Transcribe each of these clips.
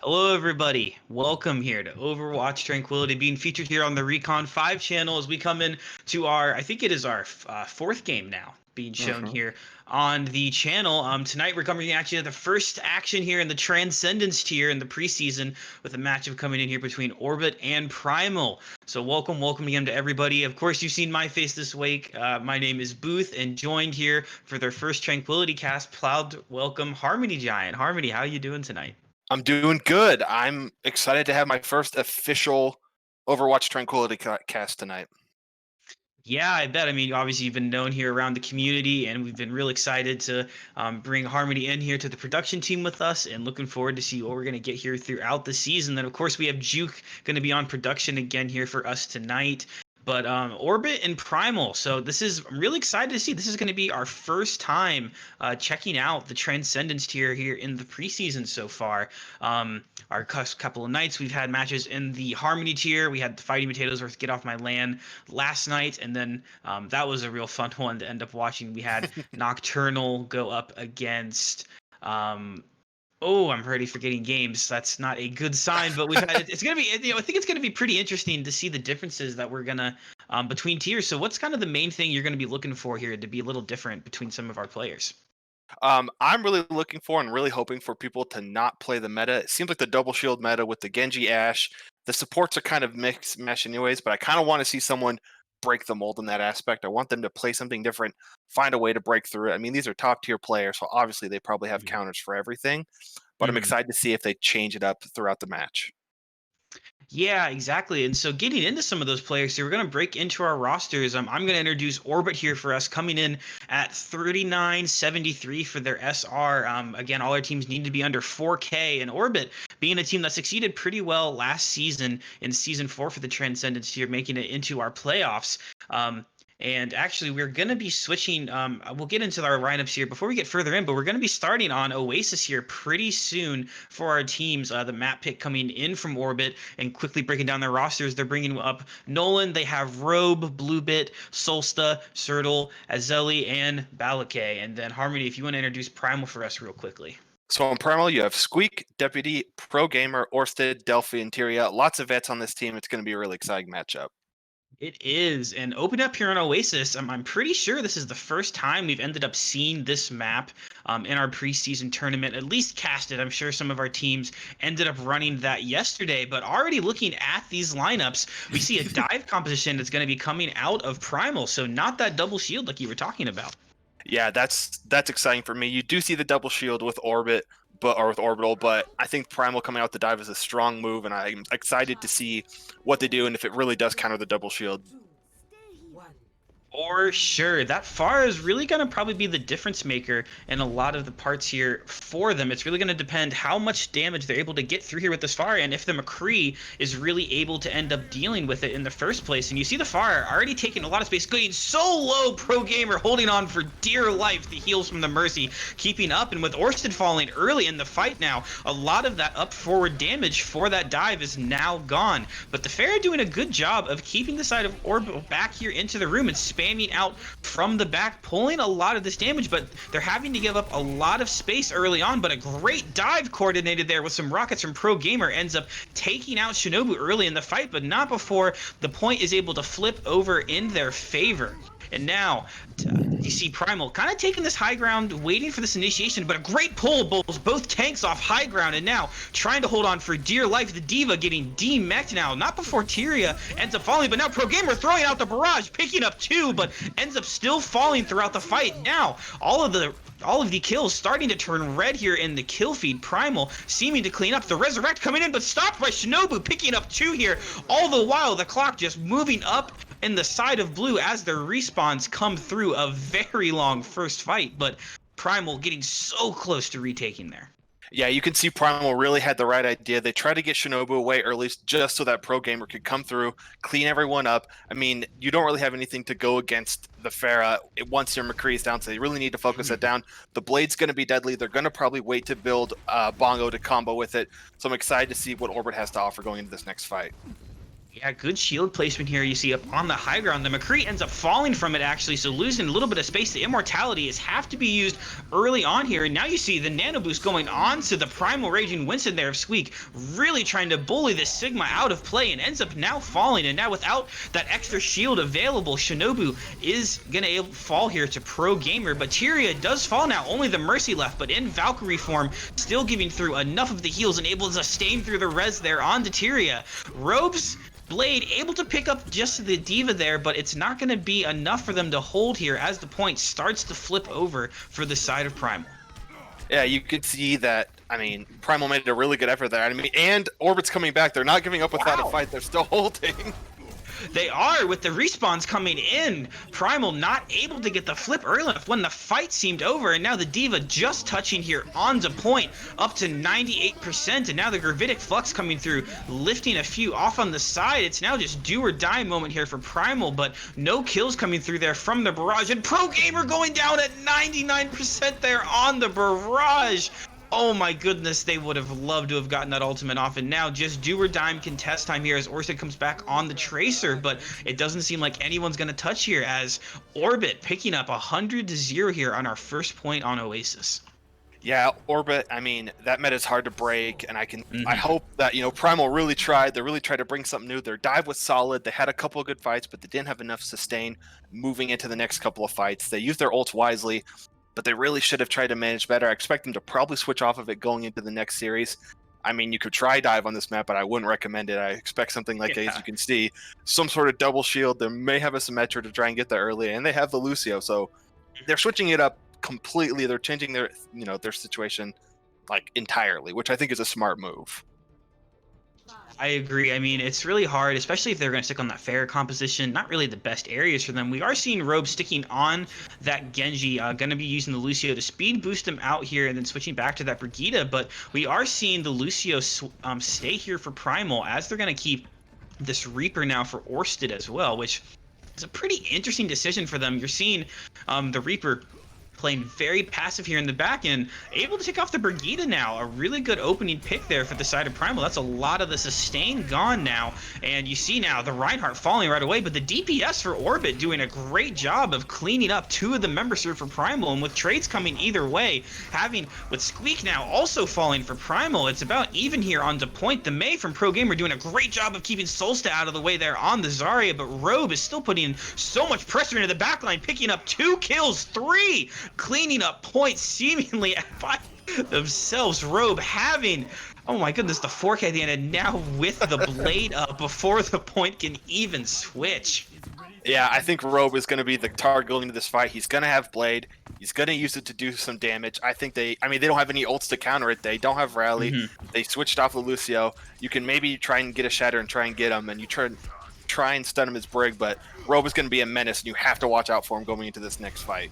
Hello, everybody. Welcome here to Overwatch Tranquility, being featured here on the Recon 5 channel as we come in to I think it is our fourth game now being shown hmm here on the channel. Tonight we're coming actually at the first action here in the Transcendence tier in the preseason with a matchup coming in here between Orbit and Primal. So welcome again to everybody. Of course, you've seen my face this week. My name is Booth, and joined here for their first Tranquility cast, proud to welcome Harmony Giant. Harmony, how you doing tonight? I'm doing good. I'm excited to have my first official Overwatch Tranquility cast tonight. Yeah, I bet. I mean, obviously, you've been known here around the community, and we've been real excited to bring Harmony in here to the production team with us, and looking forward to see what we're going to get here throughout the season. Then, of course, we have Juke going to be on production again here for us tonight. But Orbit and Primal. So I'm really excited to see. This is going to be our first time checking out the Transcendence tier here in the preseason so far. Our couple of nights we've had matches in the Harmony tier. We had the Fighting Potatoes versus Get Off My Land last night, and then that was a real fun one to end up watching. We had Nocturnal go up against. Oh, I'm already forgetting games. That's not a good sign. But we've had it's gonna be. I think it's gonna be pretty interesting to see the differences that we're gonna between tiers. So, what's kind of the main thing you're gonna be looking for here to be a little different between some of our players? I'm really looking for and really hoping for people to not play the meta. It seems like the double shield meta with the Genji Ash, the supports are kind of mixed mesh anyways, but I kind of want to see someone break the mold in that aspect. I want them to play something different, find a way to break through it. I mean, these are top tier players, so obviously they probably have counters for everything, but I'm Mhm. excited to see if they change it up throughout the match. Yeah, exactly. And so getting into some of those players here, we're going to break into our rosters. I'm going to introduce Orbit here for us, coming in at 39.73 for their SR. Again, all our teams need to be under 4K. And Orbit, being a team that succeeded pretty well last season in season 4 for the Transcendence here, making it into our playoffs. And actually, we're going to be switching. We'll get into our lineups here before we get further in, but we're going to be starting on Oasis here pretty soon for our teams. The map pick coming in from Orbit, and quickly breaking down their rosters. They're bringing up Nolan. They have Robe, Bluebit, Solsta, Sertle, Azeli, and Balakay. And then Harmony, if you want to introduce Primal for us real quickly. So on Primal, you have Squeak, Deputy, Pro Gamer, Orsted, Delphi, and Tyria. Lots of vets on this team. It's going to be a really exciting matchup. It is. And open up here on Oasis, I'm pretty sure this is the first time we've ended up seeing this map in our preseason tournament, at least casted. I'm sure some of our teams ended up running that yesterday, but already looking at these lineups, we see a dive composition that's going to be coming out of Primal. So not that double shield like you were talking about. Yeah, that's exciting for me. You do see the double shield with Orbit, or with Orbital, but I think Primal coming out the dive is a strong move, and I'm excited to see what they do and if it really does counter the double shield. For sure. That FAR is really going to probably be the difference maker in a lot of the parts here for them. It's really going to depend how much damage they're able to get through here with this FAR, and if the McCree is really able to end up dealing with it in the first place. And you see the FAR already taking a lot of space, going so low, Pro Gamer holding on for dear life. The heals from the Mercy keeping up, and with Orsted falling early in the fight now, a lot of that up forward damage for that dive is now gone. But the Pharah doing a good job of keeping the side of Orbital back here into the room and spamming out from the back, pulling a lot of this damage, but they're having to give up a lot of space early on. But a great dive coordinated there with some rockets from Pro Gamer ends up taking out Shinobu early in the fight, but not before the point is able to flip over in their favor. And now you see Primal kind of taking this high ground, waiting for this initiation, but a great pull pulls both tanks off high ground, and now trying to hold on for dear life. The D.Va getting demech'd now, not before Tyria ends up falling, but now Pro Gamer throwing out the barrage, picking up two, but ends up still falling throughout the fight. Now, all of the kills starting to turn red here in the kill feed. Primal seeming to clean up. The Resurrect coming in, but stopped by Shinobu, picking up two here. All the while, the clock just moving up in the side of blue as their respawns come through. A very long first fight, but Primal getting so close to retaking there. Yeah, you can see Primal really had the right idea. They tried to get Shinobu away early just so that Pro Gamer could come through, clean everyone up. I mean, you don't really have anything to go against the Pharah once your McCree is down, so they really need to focus it down. The Blade's going to be deadly. They're going to probably wait to build Bongo to combo with it. So I'm excited to see what Orbit has to offer going into this next fight. Yeah, good shield placement here. You see up on the high ground, the McCree ends up falling from it actually, so losing a little bit of space. The immortality is have to be used early on here, and now you see the nano boost going on to the Primal Raging Winston there of Squeak, really trying to bully this Sigma out of play, and ends up now falling. And now without that extra shield available, Shinobu is gonna fall here to Pro Gamer, but Tyria does fall now. Only the Mercy left, but in Valkyrie form, still giving through enough of the heals and able to sustain through the res there onto Tyria. Robes Blade able to pick up just the D.Va there, but it's not going to be enough for them to hold here as the point starts to flip over for the side of Primal. Yeah, you could see that. I mean, Primal made a really good effort there. I mean, and Orbit's coming back. They're not giving up without a fight. They're still holding. They are, with the respawns coming in. Primal not able to get the flip early enough when the fight seemed over, and now the D.Va just touching here onto point, up to 98%, and now the Gravitic Flux coming through, lifting a few off on the side. It's now just do or die moment here for Primal, but no kills coming through there from the Barrage, and Pro Gamer going down at 99% there on the Barrage. Oh my goodness, they would have loved to have gotten that ultimate off, and now just do or die contest time here as Orsted comes back on the Tracer, but it doesn't seem like anyone's going to touch here as Orbit picking up 100-0 here on our first point on Oasis. Yeah, Orbit, I mean, that meta is hard to break, and I hope that, Primal really tried. They really tried to bring something new. Their dive was solid. They had a couple of good fights, but they didn't have enough sustain moving into the next couple of fights. They used their ults wisely, but they really should have tried to manage better. I expect them to probably switch off of it going into the next series. I mean, you could try dive on this map, but I wouldn't recommend it. I expect something like, as you can see, some sort of double shield. They may have a Symmetra to try and get there early, and they have the Lucio, so they're switching it up completely. They're changing their, their situation like entirely, which I think is a smart move. I agree. I mean, it's really hard, especially if they're going to stick on that fair composition. Not really the best areas for them. We are seeing Robe sticking on that Genji, going to be using the Lucio to speed boost him out here and then switching back to that Brigitte. But we are seeing the Lucio stay here for Primal as they're going to keep this Reaper now for Orsted as well, which is a pretty interesting decision for them. You're seeing the Reaper playing very passive here in the back and able to take off the Brigitte now. A really good opening pick there for the side of Primal. That's a lot of the sustain gone now. And you see now the Reinhardt falling right away, but the DPS for Orbit doing a great job of cleaning up two of the members here for Primal. And with trades coming either way, having with Squeak now also falling for Primal, it's about even here on the point. The Mei from Pro Gamer doing a great job of keeping Solsta out of the way there on the Zarya, but Robe is still putting so much pressure into the backline, picking up 2 kills, 3, cleaning up points seemingly by themselves. Robe having, oh my goodness, the 4K at the end, and now with the blade up before the point can even switch. Yeah, I think Robe is going to be the target going into this fight. He's going to have Blade. He's going to use it to do some damage. I think they don't have any ults to counter it. They don't have Rally. They switched off the Lucio. You can maybe try and get a Shatter and try and get him, and you try and stun him as Brig, but Robe is going to be a menace, and you have to watch out for him going into this next fight.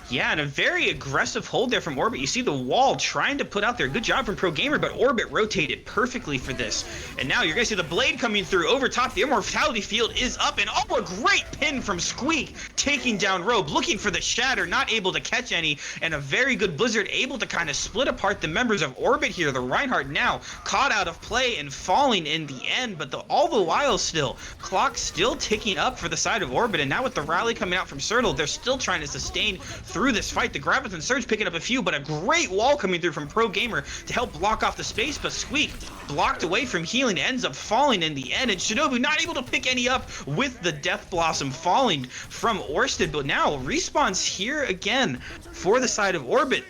Yeah, and a very aggressive hold there from Orbit. You see the wall trying to put out there. Good job from Pro Gamer, but Orbit rotated perfectly for this. And now you're going to see the blade coming through over top. The Immortality field is up, and oh, a great pin from Squeak, taking down Robe, looking for the Shatter, not able to catch any, and a very good Blizzard able to kind of split apart the members of Orbit here. The Reinhardt now caught out of play and falling in the end, but all the while still, clock still ticking up for the side of Orbit, and now with the rally coming out from Sertle, they're still trying to sustain through this fight. The Graviton Surge picking up a few, but a great wall coming through from Pro Gamer to help block off the space, but Squeak blocked away from healing, ends up falling in the end, and Shinobu not able to pick any up with the Death Blossom falling from Orsted, but now respawns here again for the side of Orbit.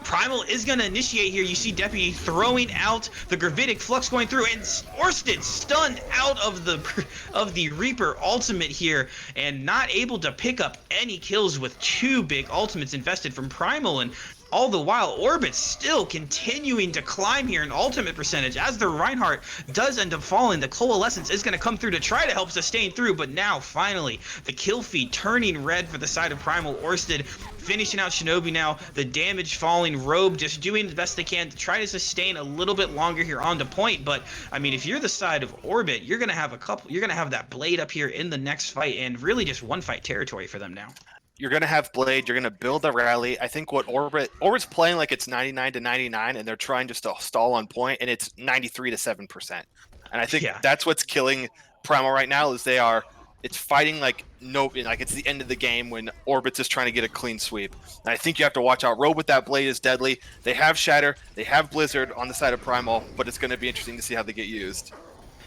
Primal is going to initiate here. You see Deputy throwing out the Gravitic Flux going through, and Orsted stunned out of the Reaper ultimate here, and not able to pick up any kills with 2 big ultimates invested from Primal. And all the while, Orbit still continuing to climb here in ultimate percentage. As the Reinhardt does end up falling, the Coalescence is going to come through to try to help sustain through, but now finally the kill feed turning red for the side of Primal. Orsted finishing out Shinobi now, the damage falling. Robe just doing the best they can to try to sustain a little bit longer here on the point. But I mean, if you're the side of Orbit, you're going to have that blade up here in the next fight, and really just one fight territory for them now. You're going to have Blade. You're going to build a rally. I think what Orbit's playing like it's 99 to 99, and they're trying just to stall on point, and it's 93 to 7%. And I think that's what's killing Primal right now is it's fighting like it's the end of the game when Orbit's just trying to get a clean sweep. And I think you have to watch out. Robe with that blade is deadly. They have Shatter, they have Blizzard on the side of Primal, but it's going to be interesting to see how they get used.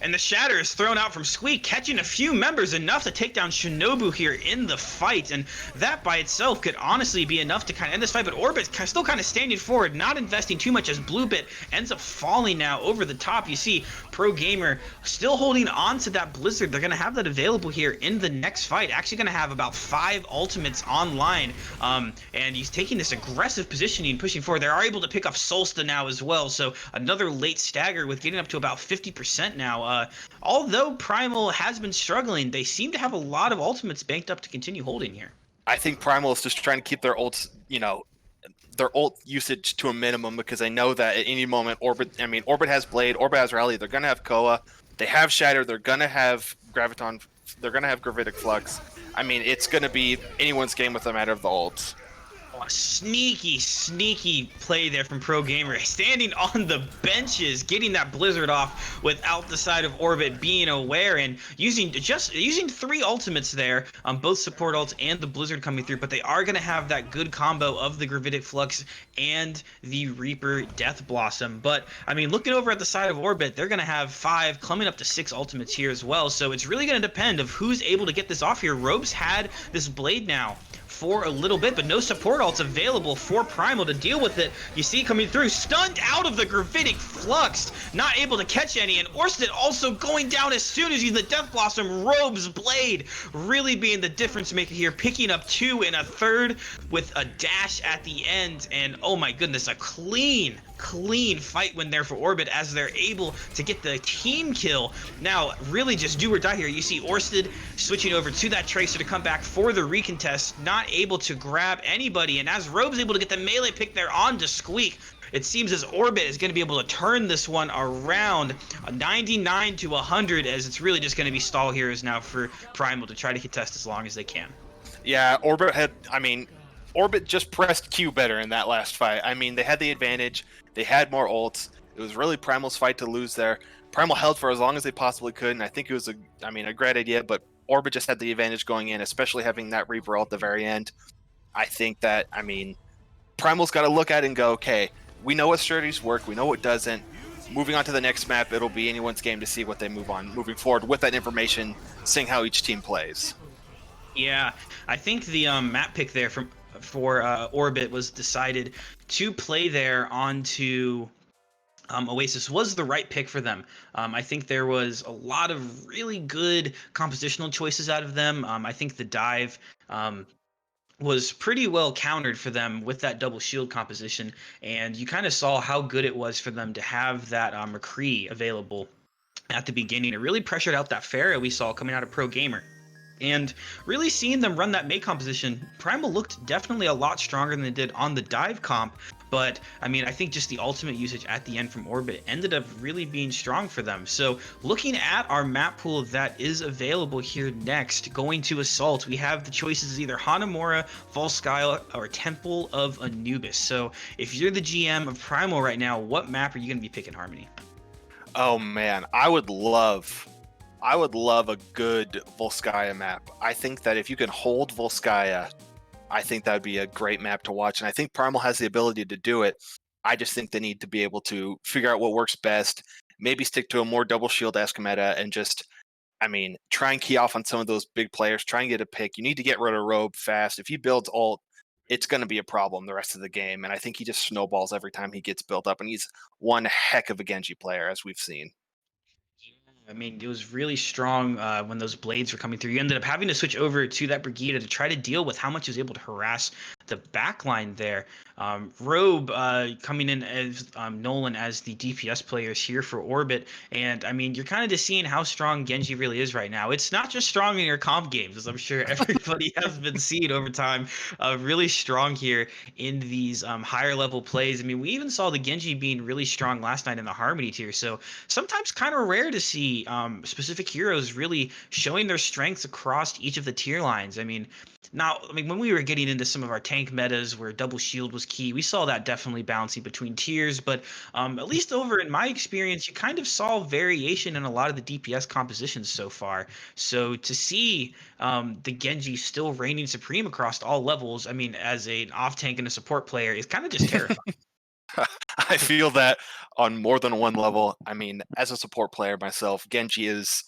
And the Shatter is thrown out from Squeak, catching a few members, enough to take down Shinobu here in the fight. And that by itself could honestly be enough to kind of end this fight. But Orbit still kind of standing forward, not investing too much, as Bluebit ends up falling now over the top. You see Pro Gamer still holding on to that Blizzard. They're going to have that available here in the next fight. Actually going to have about 5 ultimates online. And he's taking this aggressive positioning, pushing forward. They are able to pick up Solsta now as well. So another late stagger with getting up to about 50% now. Although Primal has been struggling, they seem to have a lot of ultimates banked up to continue holding here. I think Primal is just trying to keep their ults, their ult usage to a minimum, because I know that at any moment Orbit has Blade, Orbit has Rally, they're gonna have Koa, they have Shatter, they're gonna have Graviton, they're gonna have Gravitic Flux. I mean, it's gonna be anyone's game with a matter of the ults. Sneaky play there from Pro Gamer, standing on the benches, getting that Blizzard off without the side of Orbit being aware, and using 3 ultimates there, both support ults and the Blizzard coming through. But they are going to have that good combo of the Gravitic Flux and the Reaper Death Blossom. But I mean, looking over at the side of Orbit, they're going to have 5, coming up to 6 ultimates here as well. So it's really going to depend of who's able to get this off here. Robe's had this Blade now for a little bit, but no support ults available for Primal to deal with it. You see coming through, stunned out of the Gravitic Flux, not able to catch any, and Orsted also going down as soon as the Death Blossom. Robe's Blade really being the difference maker here, picking up 2 and a third with a dash at the end, and oh my goodness, a clean fight win there for Orbit, as they're able to get the team kill. Now, really just do or die here. You see Orsted switching over to that Tracer to come back for the recontest, not able to grab anybody, and as Robe's able to get the melee pick there onto Squeak, it seems as Orbit is going to be able to turn this one around, 99 to 100, as it's really just going to be stall heroes now for Primal to try to contest as long as they can. Yeah, Orbit just pressed Q better in that last fight. I mean, they had the advantage. They had more ults. It was really Primal's fight to lose there. Primal held for as long as they possibly could, and I think it was a great idea, but Orbit just had the advantage going in, especially having that Reaper ult at the very end. I think that, Primal's got to look at it and go, okay, we know what strategies work, we know what doesn't. Moving on to the next map, it'll be anyone's game to see what they moving forward with that information, seeing how each team plays. Yeah, I think the map pick there for Orbit was decided to play there onto Oasis was the right pick for them. I think there was a lot of really good compositional choices out of them. I think the dive was pretty well countered for them with that double shield composition, and you kind of saw how good it was for them to have that McCree available at the beginning. It really pressured out that Pharah we saw coming out of Pro Gamer. And really seeing them run that May composition, Primal looked definitely a lot stronger than they did on the dive comp. But I think just the ultimate usage at the end from Orbit ended up really being strong for them. So looking at our map pool that is available here next, going to Assault, we have the choices either Hanamura, Volskaya, or Temple of Anubis. So if you're the GM of Primal right now, what map are you going to be picking, Harmony? Oh man, I would love a good Volskaya map. I think that if you can hold Volskaya, I think that would be a great map to watch. And I think Primal has the ability to do it. I just think they need to be able to figure out what works best, maybe stick to a more double shield-esque meta, and just, try and key off on some of those big players, try and get a pick. You need to get rid of Robe fast. If he builds ult, it's going to be a problem the rest of the game. And I think he just snowballs every time he gets built up. And he's one heck of a Genji player, as we've seen. It was really strong when those blades were coming through. You ended up having to switch over to that Brigida to try to deal with how much he was able to harass the backline there. Robe coming in as Nolan as the DPS players here for Orbit. And, you're kind of just seeing how strong Genji really is right now. It's not just strong in your comp games, as I'm sure everybody has been seeing over time. Really strong here in these higher level plays. We even saw the Genji being really strong last night in the Harmony tier. So sometimes kind of rare to see specific heroes really showing their strengths across each of the tier lines. When we were getting into some of our tank tank metas where double shield was key. We saw that definitely bouncing between tiers, but at least over in my experience, you kind of saw variation in a lot of the DPS compositions so far. So to see the Genji still reigning supreme across all levels, I mean, as an off tank and a support player, is kind of just terrifying. I feel that on more than one level. I mean, as a support player myself, Genji is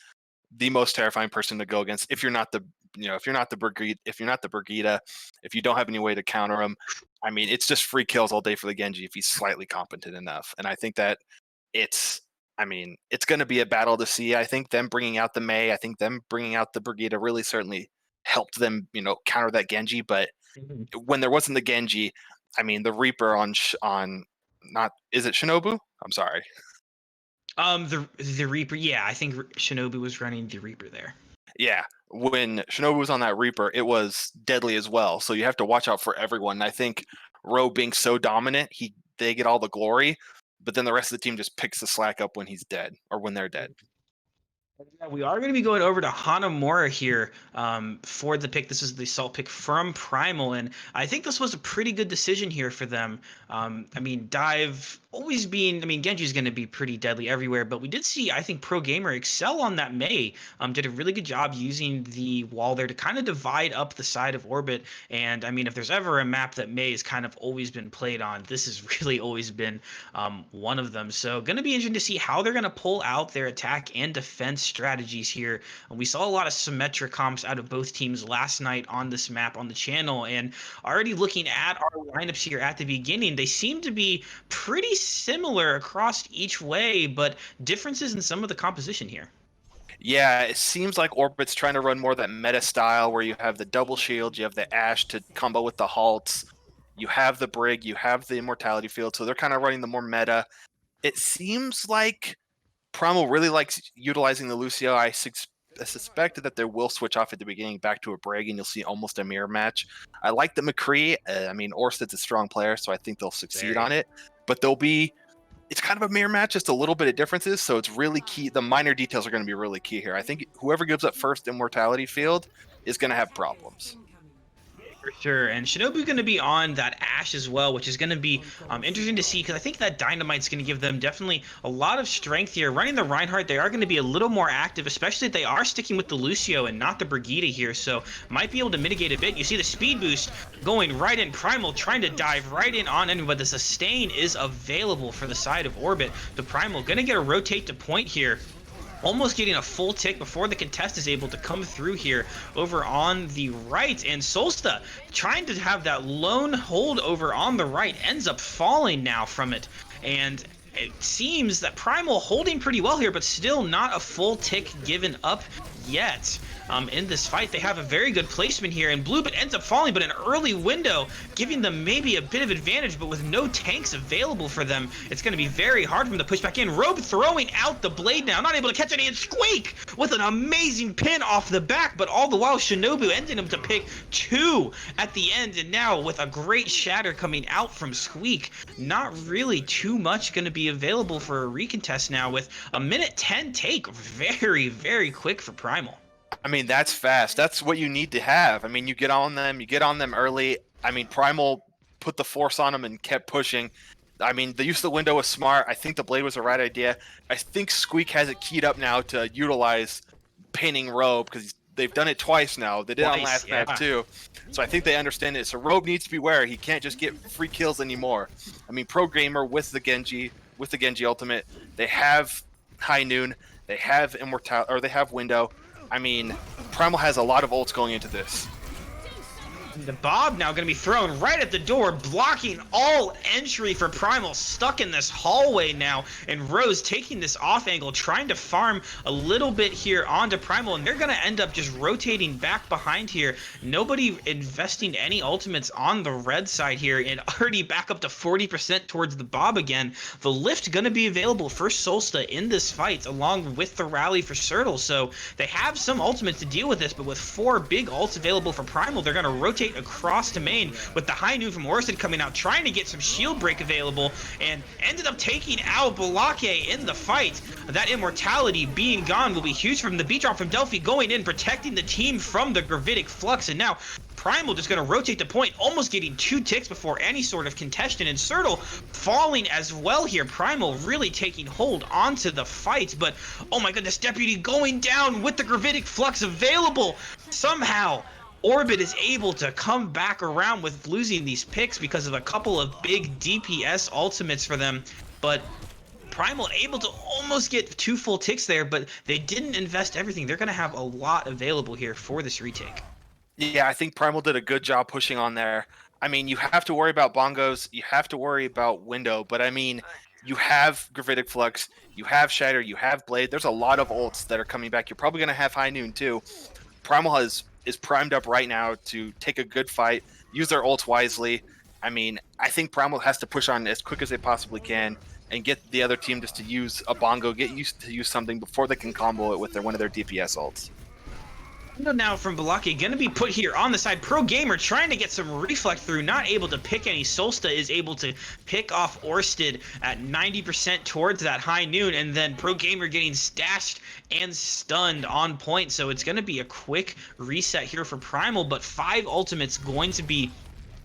the most terrifying person to go against if you're not the if you're not the Brigitte, if you don't have any way to counter him. I mean, it's just free kills all day for the Genji if he's slightly competent enough. And I think that it's it's going to be a battle to see. I think them bringing out the Mei, I think them bringing out the Brigitte really certainly helped them, counter that Genji. But Mhm. when there wasn't the Genji, I mean, the Reaper on not is it Shinobu? I'm sorry. The Reaper, yeah, I think Shinobu was running the Reaper there. Yeah, when Shinobu was on that Reaper, it was deadly as well. So you have to watch out for everyone. And I think Roe being so dominant, they get all the glory, but then the rest of the team just picks the slack up when he's dead or when they're dead. Yeah, we are going to be going over to Hanamura here for the pick. This is the salt pick from Primal, and I think this was a pretty good decision here for them. I mean, Dive always being, I mean, Genji's going to be pretty deadly everywhere, but we did see, I think, Pro Gamer excel on that Mei. Did a really good job using the wall there to kind of divide up the side of Orbit. And I mean, if there's ever a map that Mei has kind of always been played on, this has really always been one of them. So going to be interesting to see how they're going to pull out their attack and defense strategies here. And we saw a lot of symmetric comps out of both teams last night on this map on the channel. And already looking at our lineups here at the beginning, they seem to be pretty similar across each way, but differences in some of the composition here. Yeah, it seems like Orbit's trying to run more that meta style where you have the double shield, you have the Ashe to combo with the halts, you have the Brig, you have the immortality field, so they're kind of running the more meta. It seems like Primal really likes utilizing the Lucio. I suspected that they will switch off at the beginning back to a Brig, and you'll see almost a mirror match. I like the McCree. I mean, Orsted's a strong player, so I think they'll succeed on it. But it's kind of a mirror match, just a little bit of differences, so it's really key. The minor details are going to be really key here. I think whoever gives up first immortality field is going to have problems. For sure, and Shinobu going to be on that Ashe as well, which is going to be interesting to see because I think that Dynamite's going to give them definitely a lot of strength here. Running the Reinhardt, they are going to be a little more active, especially if they are sticking with the Lucio and not the Brigitte here, so might be able to mitigate a bit. You see the speed boost going right in. Primal trying to dive right in on him, but the sustain is available for the side of Orbit. The Primal going to get a rotate to point here. Almost getting a full tick before the contest is able to come through here over on the right. And Solsta trying to have that lone hold over on the right ends up falling now from it. And it seems that Primal holding pretty well here, but still not a full tick given up yet. In this fight, they have a very good placement here, and Blue, but ends up falling, but an early window giving them maybe a bit of advantage, but with no tanks available for them, it's going to be very hard for them to push back in. Robe throwing out the blade now, not able to catch any, and Squeak with an amazing pin off the back, but all the while Shinobu ending up to pick 2 at the end, and now with a great shatter coming out from Squeak, not really too much going to be available for a recontest now with a minute 10 take. Very, very quick for Primal. I mean, that's fast. That's what you need to have. I mean, you get on them early. I mean, Primal put the force on them and kept pushing. I mean, the use of the window was smart. I think the blade was the right idea. I think Squeak has it keyed up now to utilize pinning Robe because they've done it twice now. They did it on last map too. So I think they understand it. So Robe needs to beware. He can't just get free kills anymore. I mean, Pro Gamer with the Genji ultimate, they have High Noon, they have Immortality, or they have Window. I mean, Primal has a lot of ults going into this. The Bob now going to be thrown right at the door, blocking all entry for Primal, stuck in this hallway now, and Rose taking this off angle, trying to farm a little bit here onto Primal, and they're going to end up just rotating back behind here. Nobody investing any ultimates on the red side here, and already back up to 40% towards the Bob again. The lift going to be available for Solsta in this fight, along with the rally for Sertle, so they have some ultimates to deal with this, but with 4 big ults available for Primal, they're going to rotate across to main with the High Noon from Orsted coming out, trying to get some shield break available, and ended up taking out Balake in the fight. That immortality being gone will be huge from the beat drop from Delphi going in, protecting the team from the gravitic flux, and now Primal just going to rotate the point, almost getting 2 ticks before any sort of contestation, and Sertle falling as well here. Primal really taking hold onto the fight, but oh my goodness, Deputy going down with the Gravitic Flux available. Somehow Orbit is able to come back around with losing these picks because of a couple of big DPS ultimates for them, but Primal able to almost get 2 full ticks there, but they didn't invest everything. They're going to have a lot available here for this retake. Yeah, I think Primal did a good job pushing on there. I mean, you have to worry about bongos, you have to worry about window, but I mean, you have Gravitic Flux, you have Shatter, you have Blade. There's a lot of ults that are coming back. You're probably going to have High Noon too. Primal is primed up right now to take a good fight, use their ults wisely. I mean, I think Primal has to push on as quick as they possibly can and get the other team just to use a bongo, get used to use something before they can combo it with one of their DPS ults. Now from Balaki, gonna be put here on the side. Pro Gamer trying to get some reflect through, not able to pick any. Solsta is able to pick off Orsted at 90% towards that High Noon, and then Pro Gamer getting stashed and stunned on point. So it's gonna be a quick reset here for Primal, but 5 ultimates going to be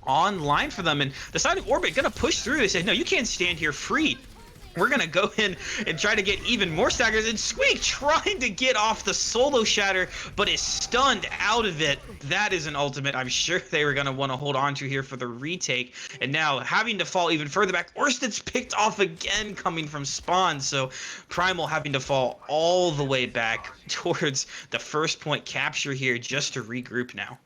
online for them, and the side of Orbit gonna push through. They said, no, you can't stand here free. We're going to go in and try to get even more staggers. And Squeak trying to get off the solo shatter, but is stunned out of it. That is an ultimate I'm sure they were going to want to hold on to here for the retake. And now having to fall even further back. Orsted's picked off again coming from spawn. So Primal having to fall all the way back towards the first point capture here just to regroup now.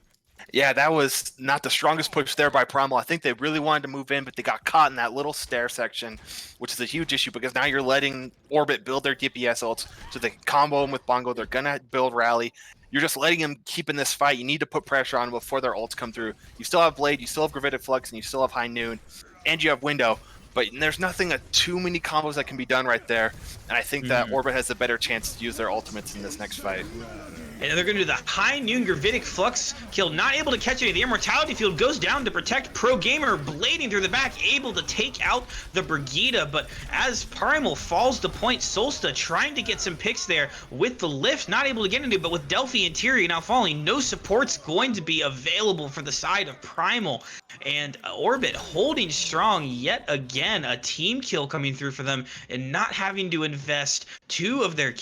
Yeah, that was not the strongest push there by Primal. I think they really wanted to move in, but they got caught in that little stair section, which is a huge issue because now you're letting Orbit build their DPS ults so they can combo them with Bongo. They're going to build Rally. You're just letting them keep in this fight. You need to put pressure on them before their ults come through. You still have Blade, you still have Gravitic Flux, and you still have High Noon, and you have Window. But there's nothing, too many combos that can be done right there. And I think that Orbit has a better chance to use their ultimates in this next fight. And they're going to do the High Noon Gravitic Flux kill, not able to catch any. The Immortality Field goes down to protect Pro Gamer, blading through the back, able to take out the Brigida. But as Primal falls to point, Solsta trying to get some picks there with the lift, not able to get into it, but with Delphi Interior now falling, no support's going to be available for the side of Primal. And Orbit holding strong yet again, a team kill coming through for them, and not having to invest 2 of their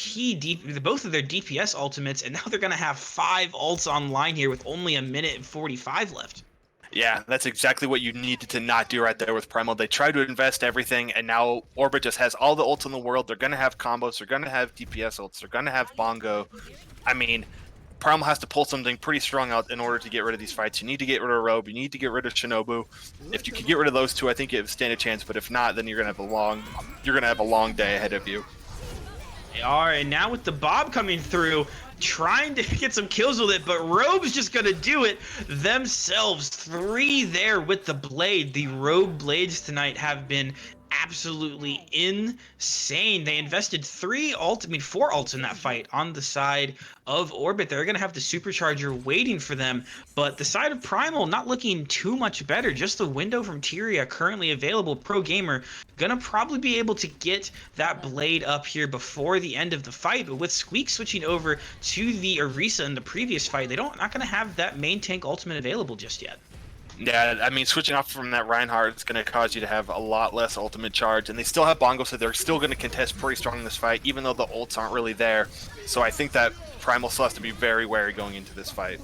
both of their DPS ultimates, and now they're going to have 5 ults online here with only 1:45 minutes left. Yeah, that's exactly what you needed to not do right there with Primal. They tried to invest everything, and now Orbit just has all the ults in the world. They're going to have combos. They're going to have DPS ults. They're going to have Bongo. I mean, Primal has to pull something pretty strong out in order to get rid of these fights. You need to get rid of Robe. You need to get rid of Shinobu. If you can get rid of those 2, I think you stand a chance. But if not, then you're going to have a long day ahead of you. They are, and now with the Bob coming through, trying to get some kills with it, but Rogue's just gonna do it themselves. 3 there with the Blade. The Rogue Blades tonight have been absolutely insane. They invested 4 ults in that fight on the side of Orbit. They're gonna have the Supercharger waiting for them, but the side of Primal not looking too much better. Just the window from Tyria currently available. Pro Gamer gonna probably be able to get that Blade up here before the end of the fight, but with Squeak switching over to the Orisa in the previous fight, not gonna have that main tank ultimate available just yet. Yeah, I mean, switching off from that Reinhardt is going to cause you to have a lot less ultimate charge, and they still have Bongo, so they're still going to contest pretty strong in this fight, even though the ults aren't really there. So I think that Primal still has to be very wary going into this fight.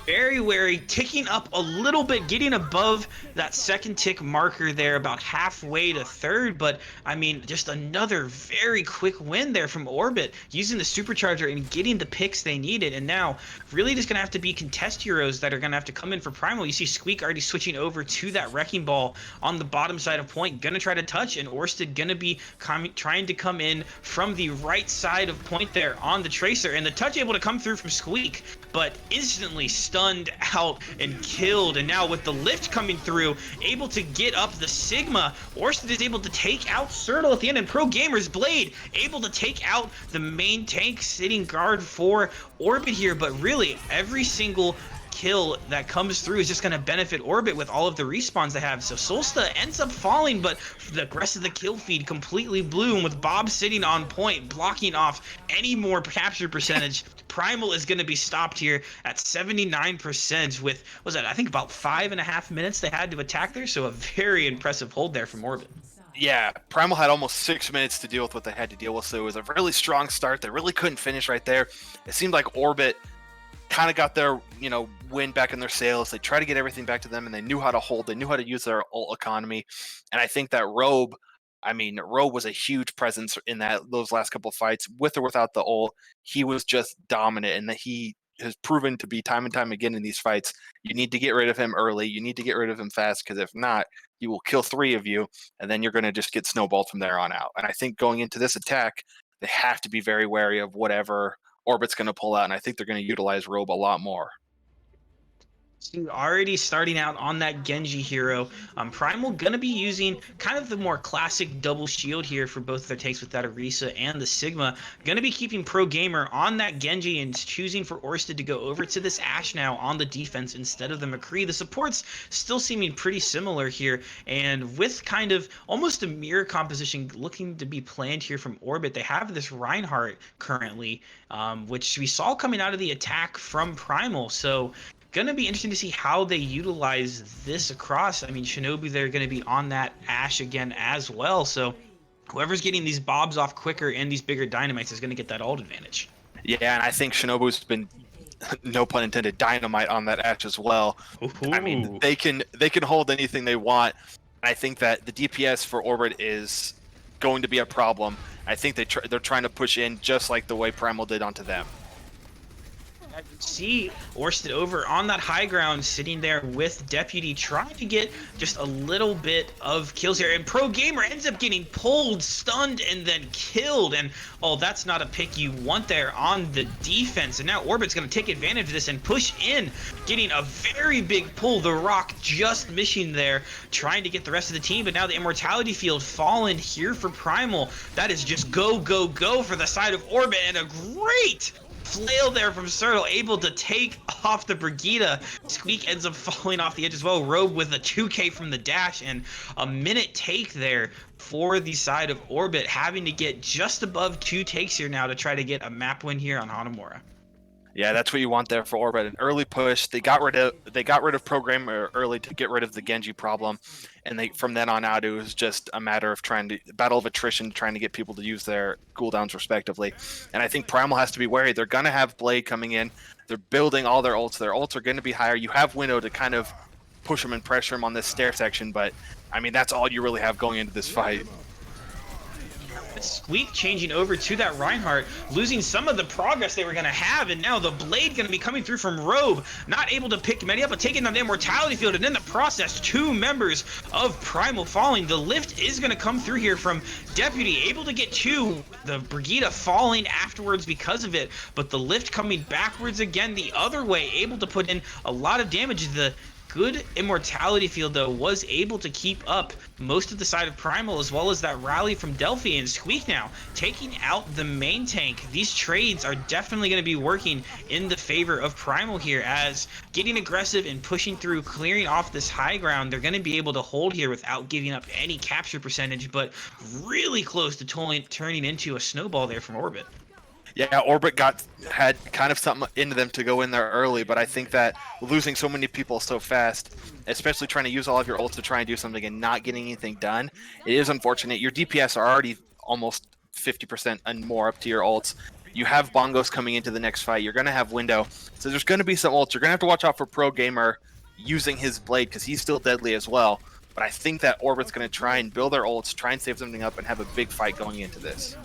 Very wary, ticking up a little bit, getting above that second tick marker there, about halfway to third. But I mean, just another very quick win there from Orbit, using the Supercharger and getting the picks they needed. And now really just gonna have to be contest heroes that are gonna have to come in for Primal. You see Squeak already switching over to that Wrecking Ball on the bottom side of point, gonna try to touch, and Orsted gonna be trying to come in from the right side of point there on the Tracer, and the touch able to come through from Squeak, but instantly stunned out and killed. And now with the lift coming through, able to get up the Sigma, Orsted is able to take out Sertle at the end, and Pro Gamer's Blade able to take out the main tank sitting guard for Orbit here. But really, every single kill that comes through is just going to benefit Orbit with all of the respawns they have. So Solsta ends up falling, but the rest of the kill feed completely blew, and with Bob sitting on point, blocking off any more capture percentage, Primal is going to be stopped here at 79% with, was that, I think about 5.5 minutes they had to attack there, so a very impressive hold there from Orbit. Yeah, Primal had almost 6 minutes to deal with what they had to deal with, so it was a really strong start. They really couldn't finish right there. It seemed like Orbit kind of got their, wind back in their sails. They tried to get everything back to them, and they knew how to hold. They knew how to use their ult economy. And I think that Robe was a huge presence in those last couple of fights, with or without the ult. He was just dominant, and that he has proven to be time and time again in these fights. You need to get rid of him early. You need to get rid of him fast, because if not, he will kill 3 of you, and then you're going to just get snowballed from there on out. And I think going into this attack, they have to be very wary of whatever Orbit's going to pull out, and I think they're going to utilize Robe a lot more. So already starting out on that Genji hero, Primal gonna be using kind of the more classic double shield here for both their takes with that Orisa and the Sigma. Gonna be keeping Pro Gamer on that Genji and choosing for Orsted to go over to this Ashe now on the defense instead of the McCree. The supports still seeming pretty similar here, and with kind of almost a mirror composition looking to be planned here from Orbit. They have this Reinhardt currently, which we saw coming out of the attack from Primal. So gonna be interesting to see how they utilize this across. I mean, Shinobu, they're gonna be on that Ashe again as well. So whoever's getting these bobs off quicker and these bigger dynamites is gonna get that ult advantage. Yeah, and I think Shinobu's been, no pun intended, dynamite on that Ashe as well. Ooh. I mean, they can hold anything they want. I think that the DPS for Orbit is going to be a problem. I think they're trying to push in just like the way Primal did onto them. I can see Orsted over on that high ground, sitting there with Deputy, trying to get just a little bit of kills here. And Pro Gamer ends up getting pulled, stunned, and then killed. And, oh, that's not a pick you want there on the defense. And now Orbit's going to take advantage of this and push in, getting a very big pull. The Rock just missing there, trying to get the rest of the team. But now the Immortality Field fallen here for Primal. That is just go, go, go for the side of Orbit. And a great flail there from Sertle, able to take off the Brigitte. Squeak ends up falling off the edge as well. Robe with a 2K from the dash, and a minute take there for the side of Orbit, having to get just above 2 takes here now to try to get a map win here on Hanamura. Yeah, that's what you want there for Orbit. An early push. They got rid of Programmer early to get rid of the Genji problem, and from then on out, it was just a matter of battle of attrition, trying to get people to use their cooldowns respectively. And I think Primal has to be wary. They're gonna have Blade coming in. They're building all their ults. Their ults are going to be higher. You have Window to kind of push them and pressure them on this stair section, but I mean that's all you really have going into this fight. Squeak changing over to that Reinhardt, losing some of the progress they were going to have, and now the Blade going to be coming through from Robe, not able to pick many up, but taking on the Immortality Field, and in the process, 2 members of Primal falling. The lift is going to come through here from Deputy, able to get 2, the Brigitte falling afterwards because of it, but the lift coming backwards again the other way, able to put in a lot of damage. The good Immortality Field, though, was able to keep up most of the side of Primal, as well as that rally from Delphi. And Squeak now taking out the main tank. These trades are definitely going to be working in the favor of Primal here, as getting aggressive and pushing through, clearing off this high ground. They're going to be able to hold here without giving up any capture percentage, but really close to turning into a snowball there from Orbit. Yeah, Orbit had kind of something into them to go in there early, but I think that losing so many people so fast, especially trying to use all of your ults to try and do something and not getting anything done, it is unfortunate. Your DPS are already almost 50% and more up to your ults. You have Bongos coming into the next fight. You're going to have Window. So there's going to be some ults. You're going to have to watch out for Pro Gamer using his Blade, because he's still deadly as well. But I think that Orbit's going to try and build their ults, try and save something up, and have a big fight going into this.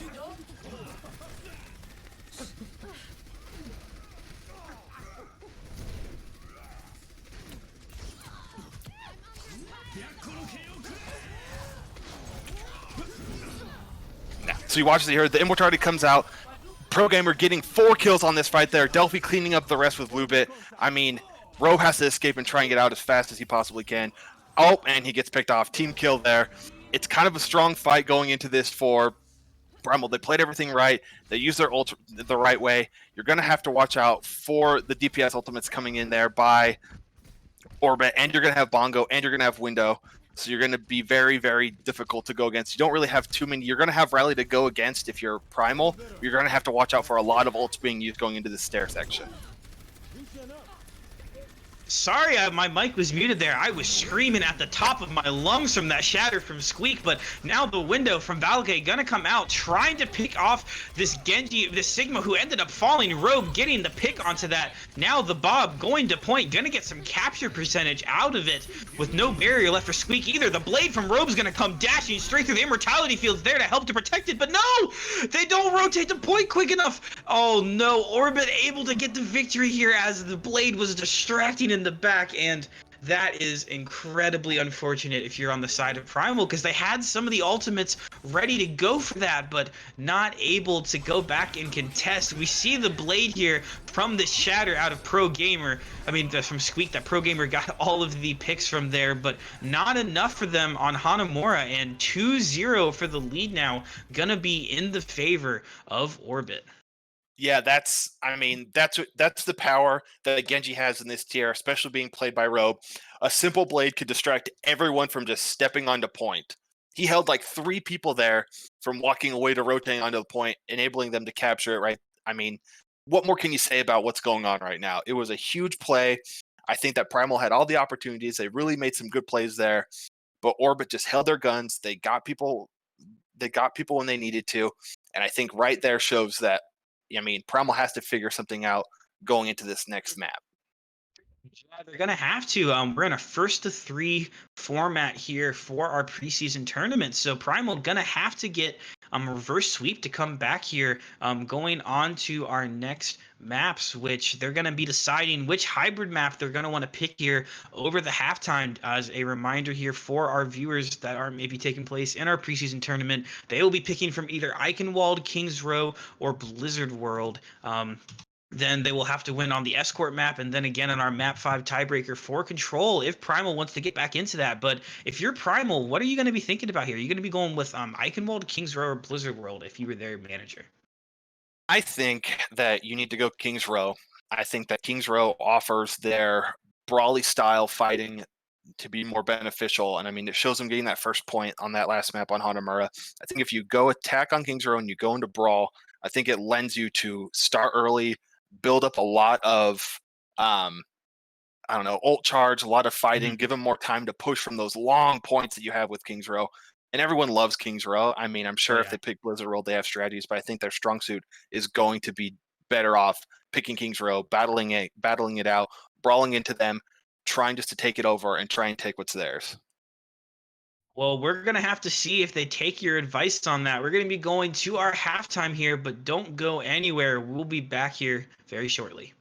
So you watch it here, the Immortality comes out, Pro Gamer getting 4 kills on this fight there, Delphi cleaning up the rest with Lubit. I mean, Robe has to escape and try and get out as fast as he possibly can. Oh, and he gets picked off. Team kill there. It's kind of a strong fight going into this for Primal, they played everything right. They used their ult the right way. You're going to have to watch out for the DPS ultimates coming in there by Orbit, and you're going to have Bongo, and you're going to have Window. So you're going to be very, very difficult to go against. You don't really have too many. You're going to have Rally to go against if you're Primal. You're going to have to watch out for a lot of ults being used going into the stair section. Sorry, my mic was muted there. I was screaming at the top of my lungs from that shatter from Squeak, but now the window from Valgate gonna come out, trying to pick off this Genji, this Sigma who ended up falling. Rogue getting the pick onto that. Now the Bob going to point, gonna get some capture percentage out of it with no barrier left for Squeak either. The blade from Rogue's gonna come dashing straight through the immortality fields there to help to protect it, but no! They don't rotate the point quick enough. Oh no, Orbit able to get the victory here as the blade was distracting in the back, and that is incredibly unfortunate if you're on the side of Primal, because they had some of the ultimates ready to go for that, but not able to go back and contest. We see the blade here from the shatter out of Pro Gamer. I mean, from Squeak, that Pro Gamer got all of the picks from there, but not enough for them on Hanamura, and 2-0 for the lead now, gonna be in the favor of Orbit. Yeah, that's the power that Genji has in this tier, especially being played by Robe. A simple blade could distract everyone from just stepping onto point. He held like 3 people there from walking away to rotating onto the point, enabling them to capture it, right? I mean, what more can you say about what's going on right now? It was a huge play. I think that Primal had all the opportunities. They really made some good plays there, but Orbit just held their guns. They got people when they needed to, and I think right there shows that Primal has to figure something out going into this next map. Yeah, they're gonna have to. We're in a first to 3 format here for our preseason tournament, so Primal gonna have to get reverse sweep to come back here. Going on to our next maps, which they're gonna be deciding which hybrid map they're gonna want to pick here over the halftime. As a reminder here for our viewers that are maybe taking place in our preseason tournament, they will be picking from either Eichenwald, Kings Row, or Blizzard World. Then they will have to win on the escort map, and then again on our map 5 tiebreaker for control if Primal wants to get back into that. But if you're Primal, what are you going to be thinking about here? Are you going to be going with Eichenwald, Kings Row, or Blizzard World if you were their manager? I think that you need to go Kings Row. I think that Kings Row offers their brawly style fighting to be more beneficial. And I mean, it shows them getting that first point on that last map on Hanamura. I think if you go attack on Kings Row and you go into brawl, I think it lends you to start early, build up a lot of I don't know, ult charge, a lot of fighting, give them more time to push from those long points that you have with Kings Row. And everyone loves Kings Row. I mean, I'm sure if they pick Blizzard World, they have strategies, but I think their strong suit is going to be better off picking Kings Row, battling it out, brawling into them, trying just to take it over and try and take what's theirs. Well, we're going to have to see if they take your advice on that. We're going to be going to our halftime here, but don't go anywhere. We'll be back here very shortly.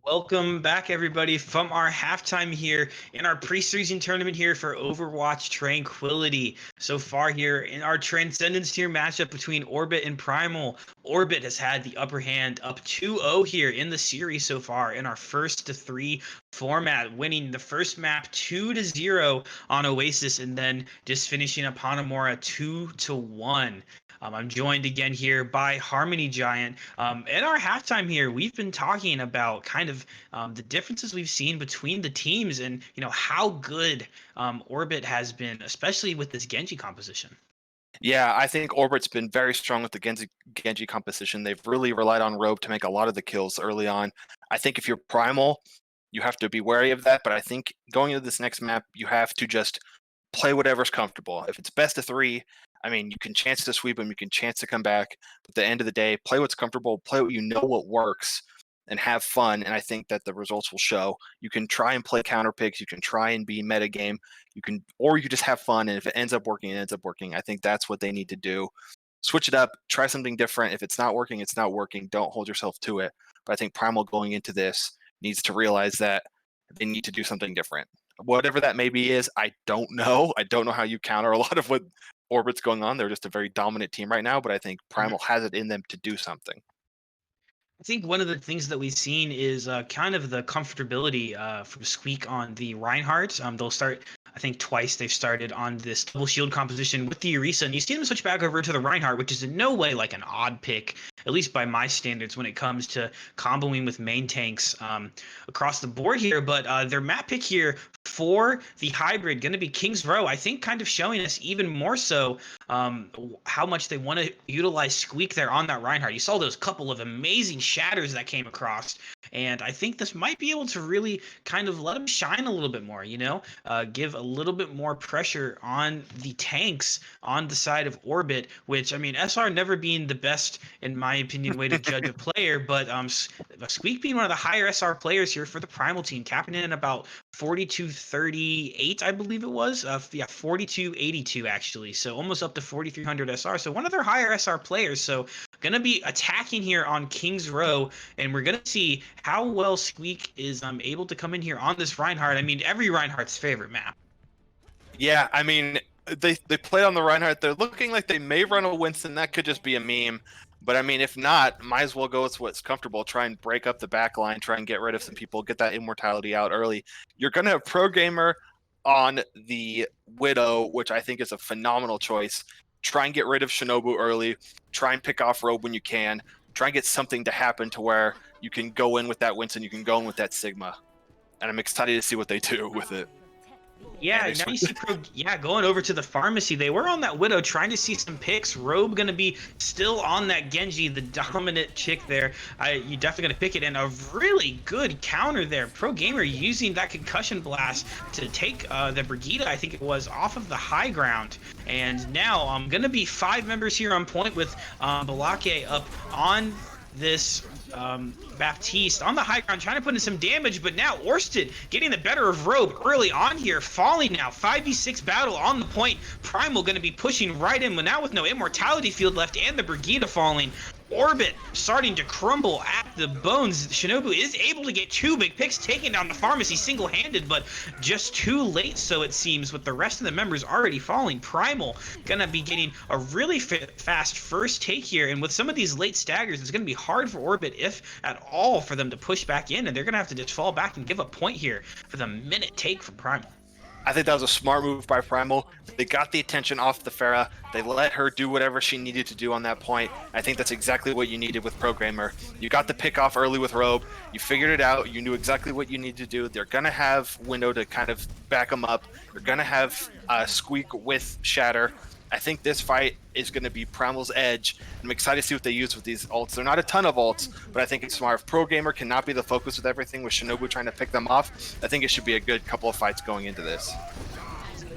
Welcome back, everybody, from our halftime here in our preseason tournament here for Overwatch Tranquility. So far here in our Transcendence tier matchup between Orbit and Primal, Orbit has had the upper hand up 2-0 here in the series so far in our first to three format, winning the first map 2-0 on Oasis and then just finishing up Hanamura 2-1. I'm joined again here by Harmony Giant. In our halftime here, we've been talking about kind of the differences we've seen between the teams and how good Orbit has been, especially with this Genji composition. Yeah, I think Orbit's been very strong with the Genji composition. They've really relied on Robe to make a lot of the kills early on. I think if you're Primal, you have to be wary of that, but I think going into this next map, you have to just play whatever's comfortable. If it's best of three, I mean, you can chance to sweep them, you can chance to come back. But at the end of the day, play what's comfortable, play what you know what works, and have fun. And I think that the results will show. You can try and play counter picks, you can try and be meta game, or you just have fun. And if it ends up working, it ends up working. I think that's what they need to do. Switch it up, try something different. If it's not working, it's not working. Don't hold yourself to it. But I think Primal going into this needs to realize that they need to do something different. Whatever that maybe is, I don't know. I don't know how you counter a lot of what Orbit's going on. They're just a very dominant team right now, but I think Primal has it in them to do something. I think one of the things that we've seen is kind of the comfortability from Squeak on the Reinhardt. They'll start, I think twice they've started on this double shield composition with the Orisa, and you see them switch back over to the Reinhardt, which is in no way like an odd pick, at least by my standards when it comes to comboing with main tanks across the board here. But their map pick here for the hybrid going to be King's Row, I think kind of showing us even more so how much they want to utilize Squeak there on that Reinhardt. You saw those couple of amazing shatters that came across, and I think this might be able to really kind of let him shine a little bit more, give a little bit more pressure on the tanks on the side of Orbit, which, I mean, SR never being the best, in my opinion, way to judge a player, but Squeak being one of the higher SR players here for the Primal team, capping in about 4238, I believe it was. 4282 actually. So almost up to 4300 SR. So one of their higher SR players. So going to be attacking here on King's Row, and we're going to see how well Squeak is able to come in here on this Reinhardt. I mean, every Reinhardt's favorite map. Yeah, I mean, they played on the Reinhardt. They're looking like they may run a Winston. That could just be a meme. But I mean, if not, might as well go with what's comfortable. Try and break up the back line. Try and get rid of some people. Get that immortality out early. You're going to have Pro Gamer on the Widow, which I think is a phenomenal choice. Try and get rid of Shinobu early. Try and pick off Robe when you can. Try and get something to happen to where you can go in with that Winston. You can go in with that Sigma. And I'm excited to see what they do with it. Yeah, now you see going over to the pharmacy. They were on that Widow trying to see some picks. Robe going to be still on that Genji, the dominant chick there. You definitely going to pick it, and a really good counter there. Pro Gamer using that concussion blast to take the Brigida, I think it was, off of the high ground. And now going to be 5 members here on point with Balake up on this Baptiste on the high ground, trying to put in some damage, but now Orsted getting the better of Robe early on here, falling now. 5v6 battle on the point. Primal going to be pushing right in, but now with no immortality field left and the Brigida falling. Orbit starting to crumble at the bones. Shinobu is able to get 2 big picks, taking down the pharmacy single-handed, but just too late, so it seems, with the rest of the members already falling. Primal gonna be getting a really fast first take here, and with some of these late staggers, it's gonna be hard for Orbit, if at all, for them to push back in, and they're gonna have to just fall back and give a point here for the minute take from Primal. I think that was a smart move by Primal. They got the attention off the Pharah. They let her do whatever she needed to do on that point. I think that's exactly what you needed with Programmer. You got the pick off early with Robe. You figured it out. You knew exactly what you needed to do. They're going to have Window to kind of back them up. They're going to have Squeak with Shatter. I think this fight is going to be Primal's edge. I'm excited to see what they use with these ults. They're not a ton of ults, but I think it's smart. If Pro Gamer cannot be the focus with everything, with Shinobu trying to pick them off, I think it should be a good couple of fights going into this.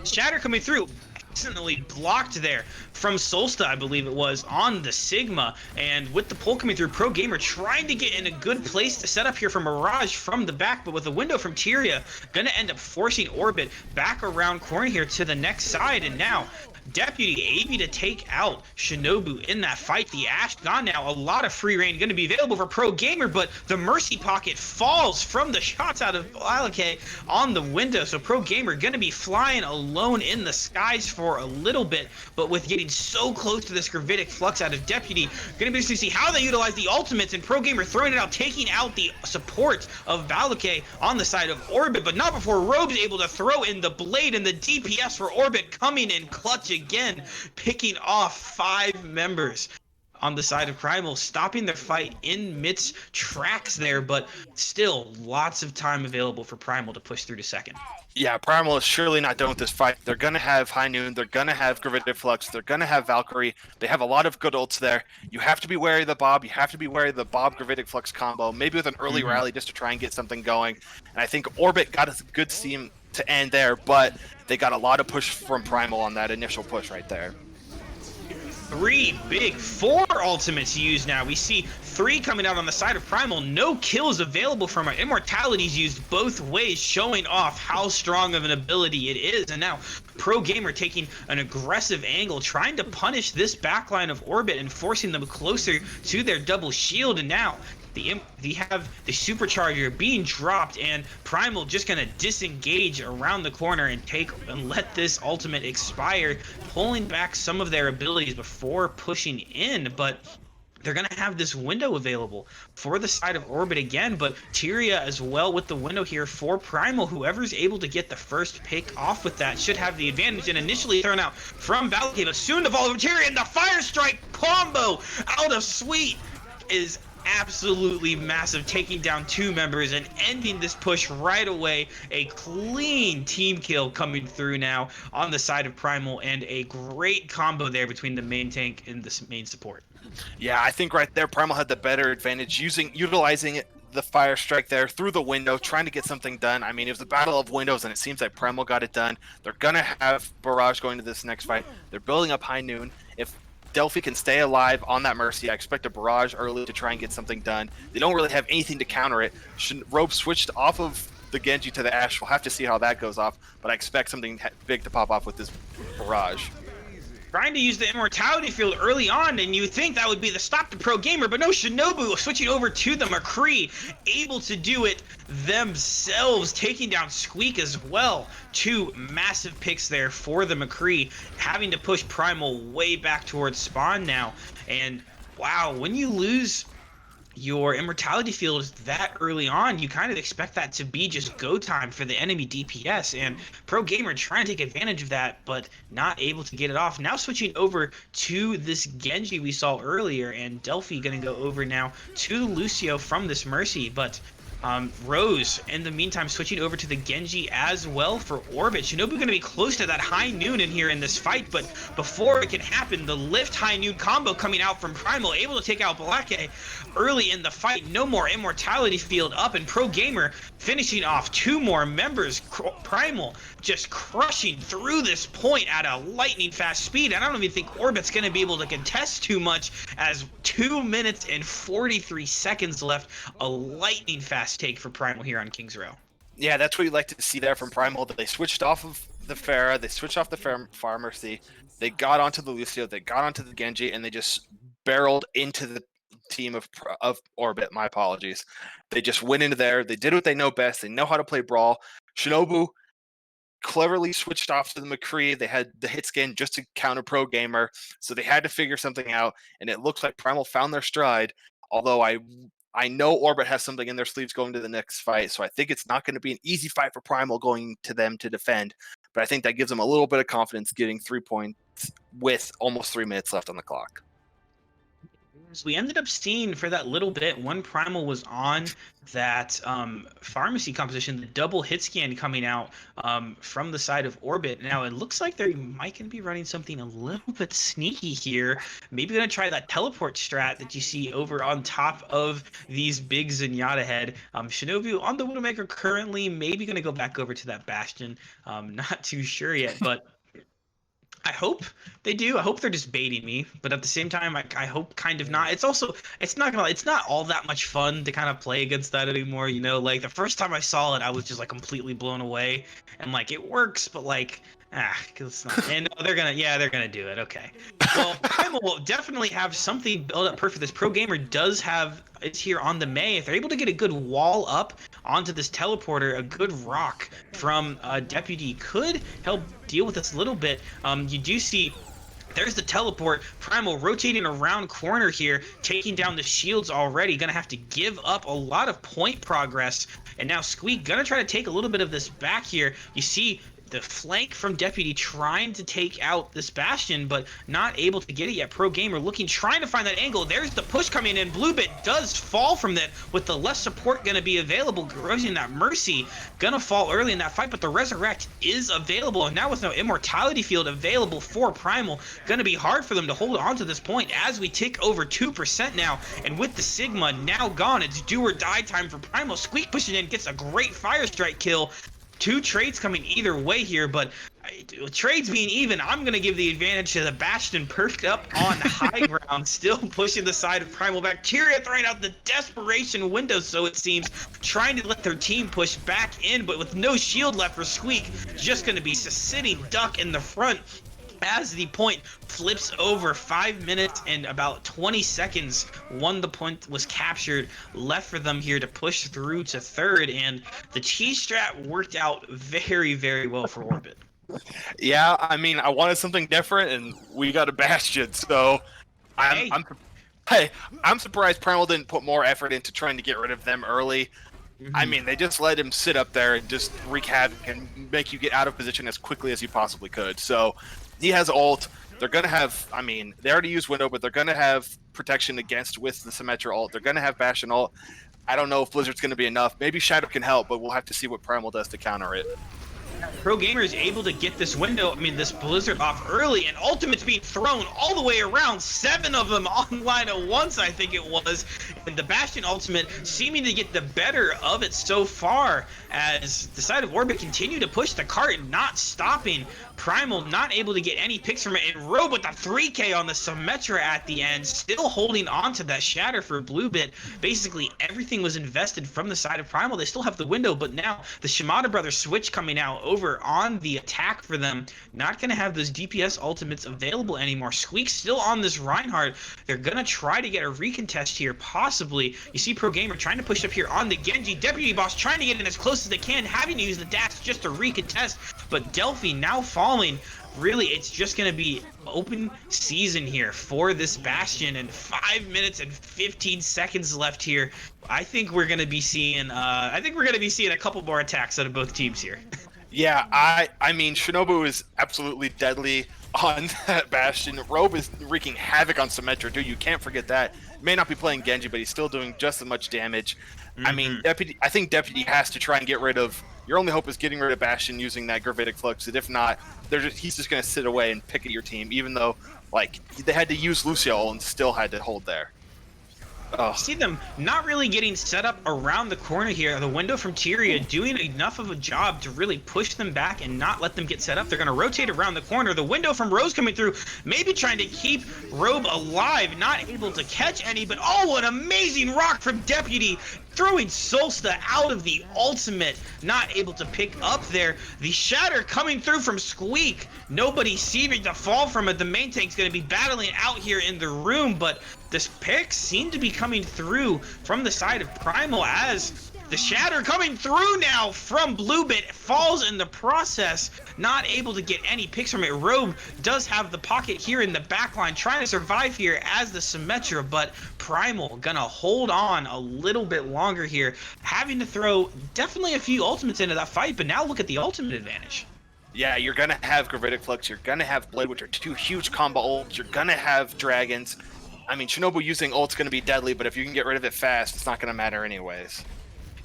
Shatter coming through, accidentally blocked there from Solsta, I believe it was, on the Sigma, and with the pull coming through, Pro Gamer trying to get in a good place to set up here for Mirage from the back, but with a window from Tyria, gonna end up forcing Orbit back around corner here to the next side, and now Deputy able to take out Shinobu in that fight. The Ash gone now. A lot of free reign going to be available for Pro Gamer, but the Mercy Pocket falls from the shots out of Balake on the window. So Pro Gamer going to be flying alone in the skies for a little bit, but with getting so close to this gravitic flux out of Deputy, going to be interesting to see how they utilize the ultimates, and Pro Gamer throwing it out, taking out the support of Balake on the side of Orbit, but not before Robe's able to throw in the blade, and the DPS for Orbit coming in clutch again, picking off 5 members on the side of Primal, stopping their fight in midst tracks there, but still lots of time available for Primal to push through to second. Yeah, Primal is surely not done with this fight. They're going to have High Noon. They're going to have Gravitic Flux. They're going to have Valkyrie. They have a lot of good ults there. You have to be wary of the Bob. You have to be wary of the Bob Gravitic Flux combo, maybe with an early rally just to try and get something going. And I think Orbit got a good steam to end there, but they got a lot of push from Primal on that initial push right there. 4 ultimates used now. We see 3 coming out on the side of Primal. No kills available from our Immortalities used both ways, showing off how strong of an ability it is. And now Pro Gamer taking an aggressive angle, trying to punish this backline of Orbit and forcing them closer to their double shield. And now they have the supercharger being dropped, and Primal just gonna disengage around the corner and let this ultimate expire, pulling back some of their abilities before pushing in. But they're gonna have this window available for the side of Orbit again, but Tyria as well with the window here for Primal. Whoever's able to get the first pick off with that should have the advantage, and initially thrown out from Valkyrie, but soon to fall over Tyria, and the Fire Strike combo out of Sweet is absolutely massive, taking down 2 members and ending this push right away. A clean team kill coming through now on the side of Primal, and a great combo there between the main tank and the main support. Yeah, I think right there Primal had the better advantage, utilizing the Fire Strike there through the window, trying to get something done. I mean, it was a battle of windows, and it seems like Primal got it done. They're going to have Barrage going to this next fight. They're building up High Noon. If Delphi can stay alive on that Mercy, I expect a Barrage early to try and get something done. They don't really have anything to counter it. Robe switched off of the Genji to the Ashe. We'll have to see how that goes off, but I expect something big to pop off with this Barrage. Trying to use the Immortality Field early on, and you think that would be the stop to Pro Gamer, but no, Shinobu switching over to the McCree, able to do it themselves, taking down Squeak as well. 2 massive picks there for the McCree, having to push Primal way back towards spawn now. And wow, when you lose your Immortality Field that early on, you kind of expect that to be just go time for the enemy DPS, and Pro Gamer trying to take advantage of that, but not able to get it off. Now switching over to this Genji we saw earlier, and Delphi gonna go over now to Lucio from this Mercy, but Rose, in the meantime, switching over to the Genji as well for Orbit. Shinobu going to be close to that High Noon in here in this fight, but before it can happen, the Lift High Noon combo coming out from Primal, able to take out Balake early in the fight. No more Immortality Field up, and Pro Gamer finishing off 2 more members. Primal just crushing through this point at a lightning fast speed. And I don't even think Orbit's going to be able to contest too much, as 2 minutes and 43 seconds left. A lightning fast take for Primal here on King's Row. Yeah, that's what you like to see there from Primal. That they switched off of the Pharah, they switched off the Pharmacy, they got onto the Lucio, they got onto the Genji, and they just barreled into the team of Orbit. My apologies. They just went into there. They did what they know best. They know how to play Brawl. Shinobu cleverly switched off to the McCree. They had the hit skin just to counter Pro Gamer, so they had to figure something out, and it looks like Primal found their stride, although I know Orbit has something in their sleeves going to the next fight, so I think it's not going to be an easy fight for Primal going to them to defend, but I think that gives them a little bit of confidence getting 3 points with almost 3 minutes left on the clock. We ended up seeing for that little bit when Primal was on that Pharmacy composition, the double hit scan coming out from the side of Orbit. Now it looks like they might gonna be running something a little bit sneaky here. Maybe gonna try that teleport strat that you see over on top of these big Zenyatta head. Shinobu on the Widowmaker currently, maybe gonna go back over to that Bastion. Not too sure yet, but I hope they do. I hope they're just baiting me, but at the same time, I hope kind of not. It's not all that much fun to kind of play against that anymore. You know, like the first time I saw it, I was just like completely blown away, and like it works, but like It's not. And they're gonna do it. Okay. Well, Primal will definitely have something built up perfect. This pro gamer does have it's here on the May. If they're able to get a good wall up onto this teleporter, a good rock from Deputy could help deal with this a little bit. You do see. There's the teleport. Primal rotating around corner here, taking down the shields already. Gonna have to give up a lot of point progress. And now Squeak gonna try to take a little bit of this back here. You see the flank from Deputy trying to take out this Bastion, but not able to get it yet. Pro Gamer trying to find that angle. There's the push coming in. Bluebit does fall from that with the less support going to be available. Corrosion, that Mercy gonna fall early in that fight, but the Resurrect is available, and now with no Immortality Field available for Primal, gonna be hard for them to hold on to this point as we tick over 2% now, and with the Sigma now gone, it's do or die time for Primal. Squeak pushing in, gets a great Fire Strike kill. Two trades coming either way here, but trades being even, I'm going to give the advantage to the Bastion perked up on high ground, still pushing the side of Primal. Bacteria throwing out the desperation window, so it seems, trying to let their team push back in, but with no shield left for Squeak, just going to be a sitting duck in the front. As the point flips over, 5 minutes and about 20 seconds, the point was captured, left for them here to push through to third, and the cheese strat worked out very, very well for Orbit. Yeah, I mean, I wanted something different, and we got a Bastion, so I'm surprised Primal didn't put more effort into trying to get rid of them early. I mean, they just let him sit up there and just wreak havoc and make you get out of position as quickly as you possibly could. So he has ult. They're going to have, I mean, they already used Window, but they're going to have protection against with the Symmetra ult. They're going to have Bastion ult. I don't know if Blizzard's going to be enough. Maybe Shadow can help, but we'll have to see what Primal does to counter it. Pro Gamer is able to get this window, this Blizzard off early, and Ultimate's being thrown all the way around, 7 of them online at once, I think it was, and the Bastion Ultimate seeming to get the better of it so far, as the side of Orbit continue to push the cart, not stopping. Primal not able to get any picks from it, and Robe with the 3K on the Symmetra at the end, still holding on to that Shatter for Bluebit. Basically, everything was invested from the side of Primal. They still have the window, but now the Shimada Brothers switch coming out over on the attack for them. Not going to have those DPS ultimates available anymore. Squeak's still on this Reinhardt. They're going to try to get a recontest here, possibly. You see Pro Gamer trying to push up here on the Genji. Deputy Boss trying to get in as close as they can, having to use the dash just to recontest, but Delphi now falling. Really, it's just going to be open season here for this Bastion, and 5 minutes and 15 seconds left here. I think we're going to be seeing a couple more attacks out of both teams here. Yeah, I mean, Shinobu is absolutely deadly on that Bastion. Robe is wreaking havoc on Symmetra, dude. You can't forget that. May not be playing Genji, but he's still doing just as much damage. I mean, I think Deputy has to try and get rid of. Your only hope is getting rid of Bastion using that Gravitic Flux. And if not, he's just going to sit away and pick at your team, even though they had to use Lucio and still had to hold there. See them not really getting set up around the corner here. The window from Tyria doing enough of a job to really push them back and not let them get set up. They're going to rotate around the corner. The window from Rose coming through, maybe trying to keep Robe alive, not able to catch any, but oh, an amazing rock from Deputy. Throwing Solsta out of the ultimate, not able to pick up there. The Shatter coming through from Squeak. Nobody seeming to fall from it. The main tank's going to be battling out here in the room, but this pick seemed to be coming through from the side of Primal as the Shatter coming through now from Bluebit falls in the process, not able to get any picks from it. Robe does have the pocket here in the backline, trying to survive here as the Symmetra, but Primal gonna hold on a little bit longer here, having to throw definitely a few ultimates into that fight, but now look at the ultimate advantage. Yeah, you're gonna have Gravitic Flux, you're gonna have Blade, which are 2 huge combo ults, you're gonna have Dragons. I mean, Shinobu using ult's gonna be deadly, but if you can get rid of it fast, it's not gonna matter anyways.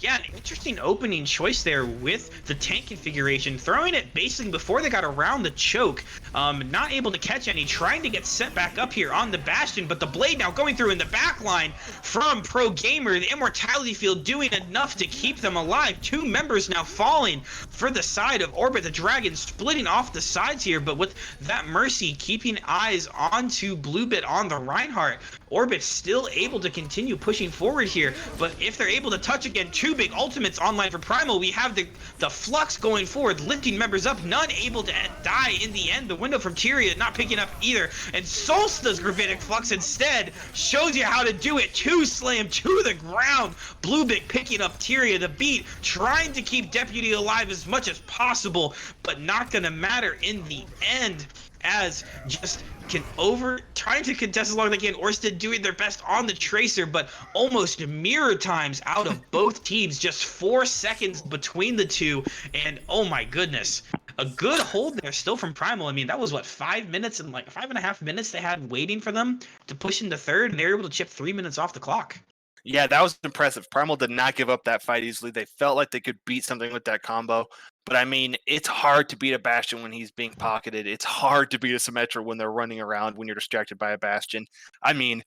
Yeah, an interesting opening choice there with the tank configuration, throwing it basically before they got around the choke. Not able to catch any, trying to get set back up here on the Bastion, but the Blade now going through in the back line from Pro Gamer. The Immortality Field doing enough to keep them alive. 2 members now falling for the side of Orbit. The Dragon splitting off the sides here, but with that Mercy keeping eyes onto Bluebit on the Reinhardt. Orbit still able to continue pushing forward here, but if they're able to touch again, 2 two big ultimates online for Primal. We have the Flux going forward, lifting members up, none able to die in the end. The window from Tyria not picking up either, and Solsta's Gravitic Flux instead shows you how to do it. Two slam to the ground. Bluebick picking up Tyria. The beat trying to keep Deputy alive as much as possible, but not gonna matter in the end, as just trying to contest as long as they can. Orsted doing their best on the Tracer, but almost mirror times out of both teams. Just 4 seconds between the two, and oh my goodness, a good hold there still from Primal. I mean, that was what, 5 minutes and like 5.5 minutes they had waiting for them to push into third, and they were able to chip 3 minutes off the clock. Yeah, that was impressive. Primal did not give up that fight easily. They felt like they could beat something with that combo. But I mean, it's hard to beat a Bastion when he's being pocketed. It's hard to beat a Symmetra when they're running around, when you're distracted by a Bastion. I mean,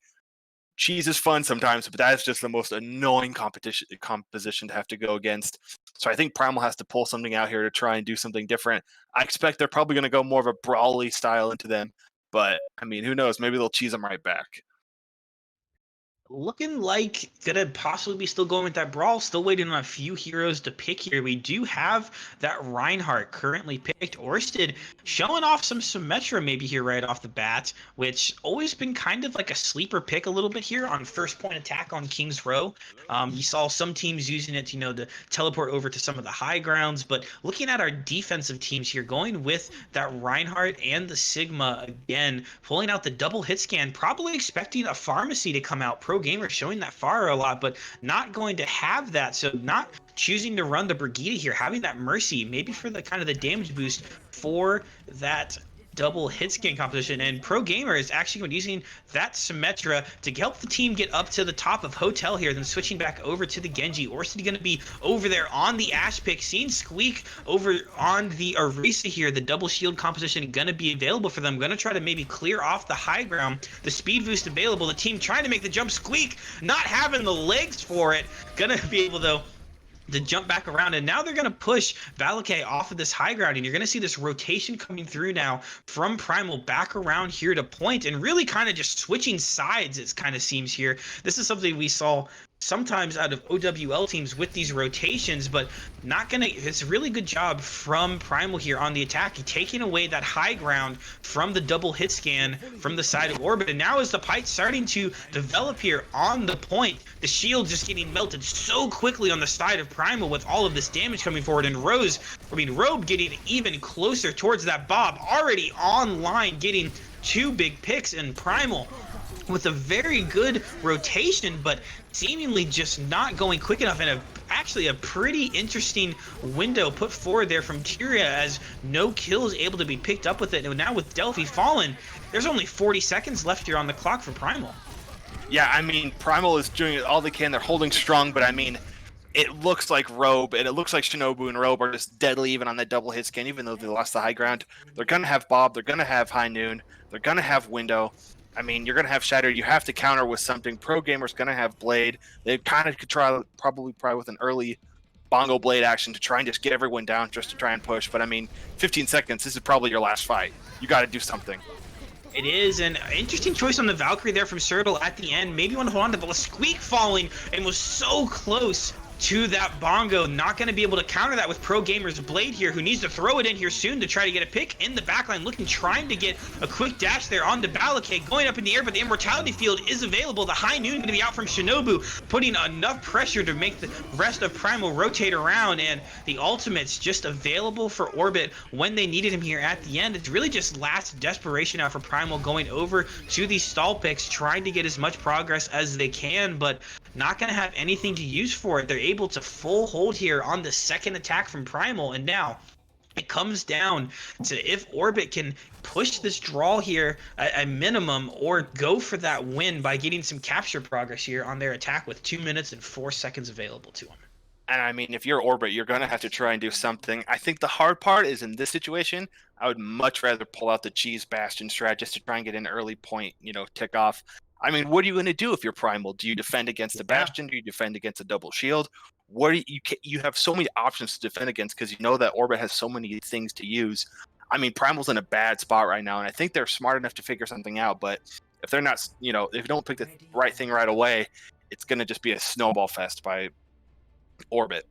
cheese is fun sometimes, but that is just the most annoying composition to have to go against. So I think Primal has to pull something out here to try and do something different. I expect they're probably going to go more of a brawly style into them. But I mean, who knows? Maybe they'll cheese them right back. Looking like gonna possibly be still going with that brawl. Still waiting on a few heroes to pick here. We do have that Reinhardt currently picked. Orsted showing off some Symmetra maybe here right off the bat, which always been kind of like a sleeper pick a little bit here on first point attack on King's Row. You saw some teams using it, to teleport over to some of the high grounds. But looking at our defensive teams here, going with that Reinhardt and the Sigma again, pulling out the double hit scan, probably expecting a pharmacy to come out. Pro Gamer showing that fire a lot, but not going to have that. So not choosing to run the Brigida here, having that Mercy maybe for the kind of the damage boost for that double hit scan composition. And Pro Gamer is actually using that Symmetra to help the team get up to the top of Hotel here, then switching back over to the Genji. Orsted going to be over there on the Ash pick, seeing Squeak over on the Orisa here. The double shield composition going to be available for them. Going to try to maybe clear off the high ground. The speed boost available. The team trying to make the jump. Squeak not having the legs for it. Going to be able, though, to jump back around, and now they're going to push Valakay off of this high ground, and you're going to see this rotation coming through now from Primal back around here to point, and really kind of just switching sides, it kind of seems here. This is something we saw sometimes out of OWL teams with these rotations, but it's a really good job from Primal here on the attack, taking away that high ground from the double hit scan from the side of Orbit. And now as the fight starting to develop here on the point, the shield just getting melted so quickly on the side of Primal with all of this damage coming forward, and Robe getting even closer towards that Bob, already online, getting 2 big picks, and Primal with a very good rotation, but seemingly just not going quick enough, and actually a pretty interesting window put forward there from Tyria, as no kills able to be picked up with it. And now with Delphi fallen, there's only 40 seconds left here on the clock for Primal. Yeah, I mean, Primal is doing all they can. They're holding strong, but I mean, it looks like Robe and it looks like Shinobu and Robe are just deadly even on that double hit scan, even though they lost the high ground. They're going to have Bob. They're going to have High Noon. They're going to have Window. I mean, you're going to have Shatter. You have to counter with something. Pro Gamer's going to have Blade. They kind of could probably with an early Bongo Blade action to try and just get everyone down just to try and push. But I mean, 15 seconds, this is probably your last fight. You got to do something. It is an interesting choice on the Valkyrie there from Sertal at the end. Maybe want to hold on to the Squeak falling, and was so close to that Bongo. Not going to be able to counter that with Pro Gamer's Blade here, who needs to throw it in here soon to try to get a pick in the backline. Trying to get a quick dash there on the Balakay, going up in the air, but the Immortality Field is available. The High Noon going to be out from Shinobu, putting enough pressure to make the rest of Primal rotate around, and the ultimate's just available for Orbit when they needed him here at the end. It's really just last desperation out for Primal, going over to these stall picks, trying to get as much progress as they can, but not going to have anything to use for it. They're able to full hold here on the second attack from Primal, and now it comes down to if Orbit can push this draw here at a minimum, or go for that win by getting some capture progress here on their attack with 2 minutes and 4 seconds available to them. And I mean, if you're Orbit, you're going to have to try and do something. I think the hard part is in this situation, I would much rather pull out the Cheese Bastion strat just to try and get an early point, tick off. I mean, what are you going to do if you're Primal? Do you defend against the Bastion? Do you defend against a double shield? You have so many options to defend against, because you know that Orbit has so many things to use. I mean, Primal's in a bad spot right now, and I think they're smart enough to figure something out. But if they're not, if you don't pick the right thing right away, it's going to just be a snowball fest by Orbit.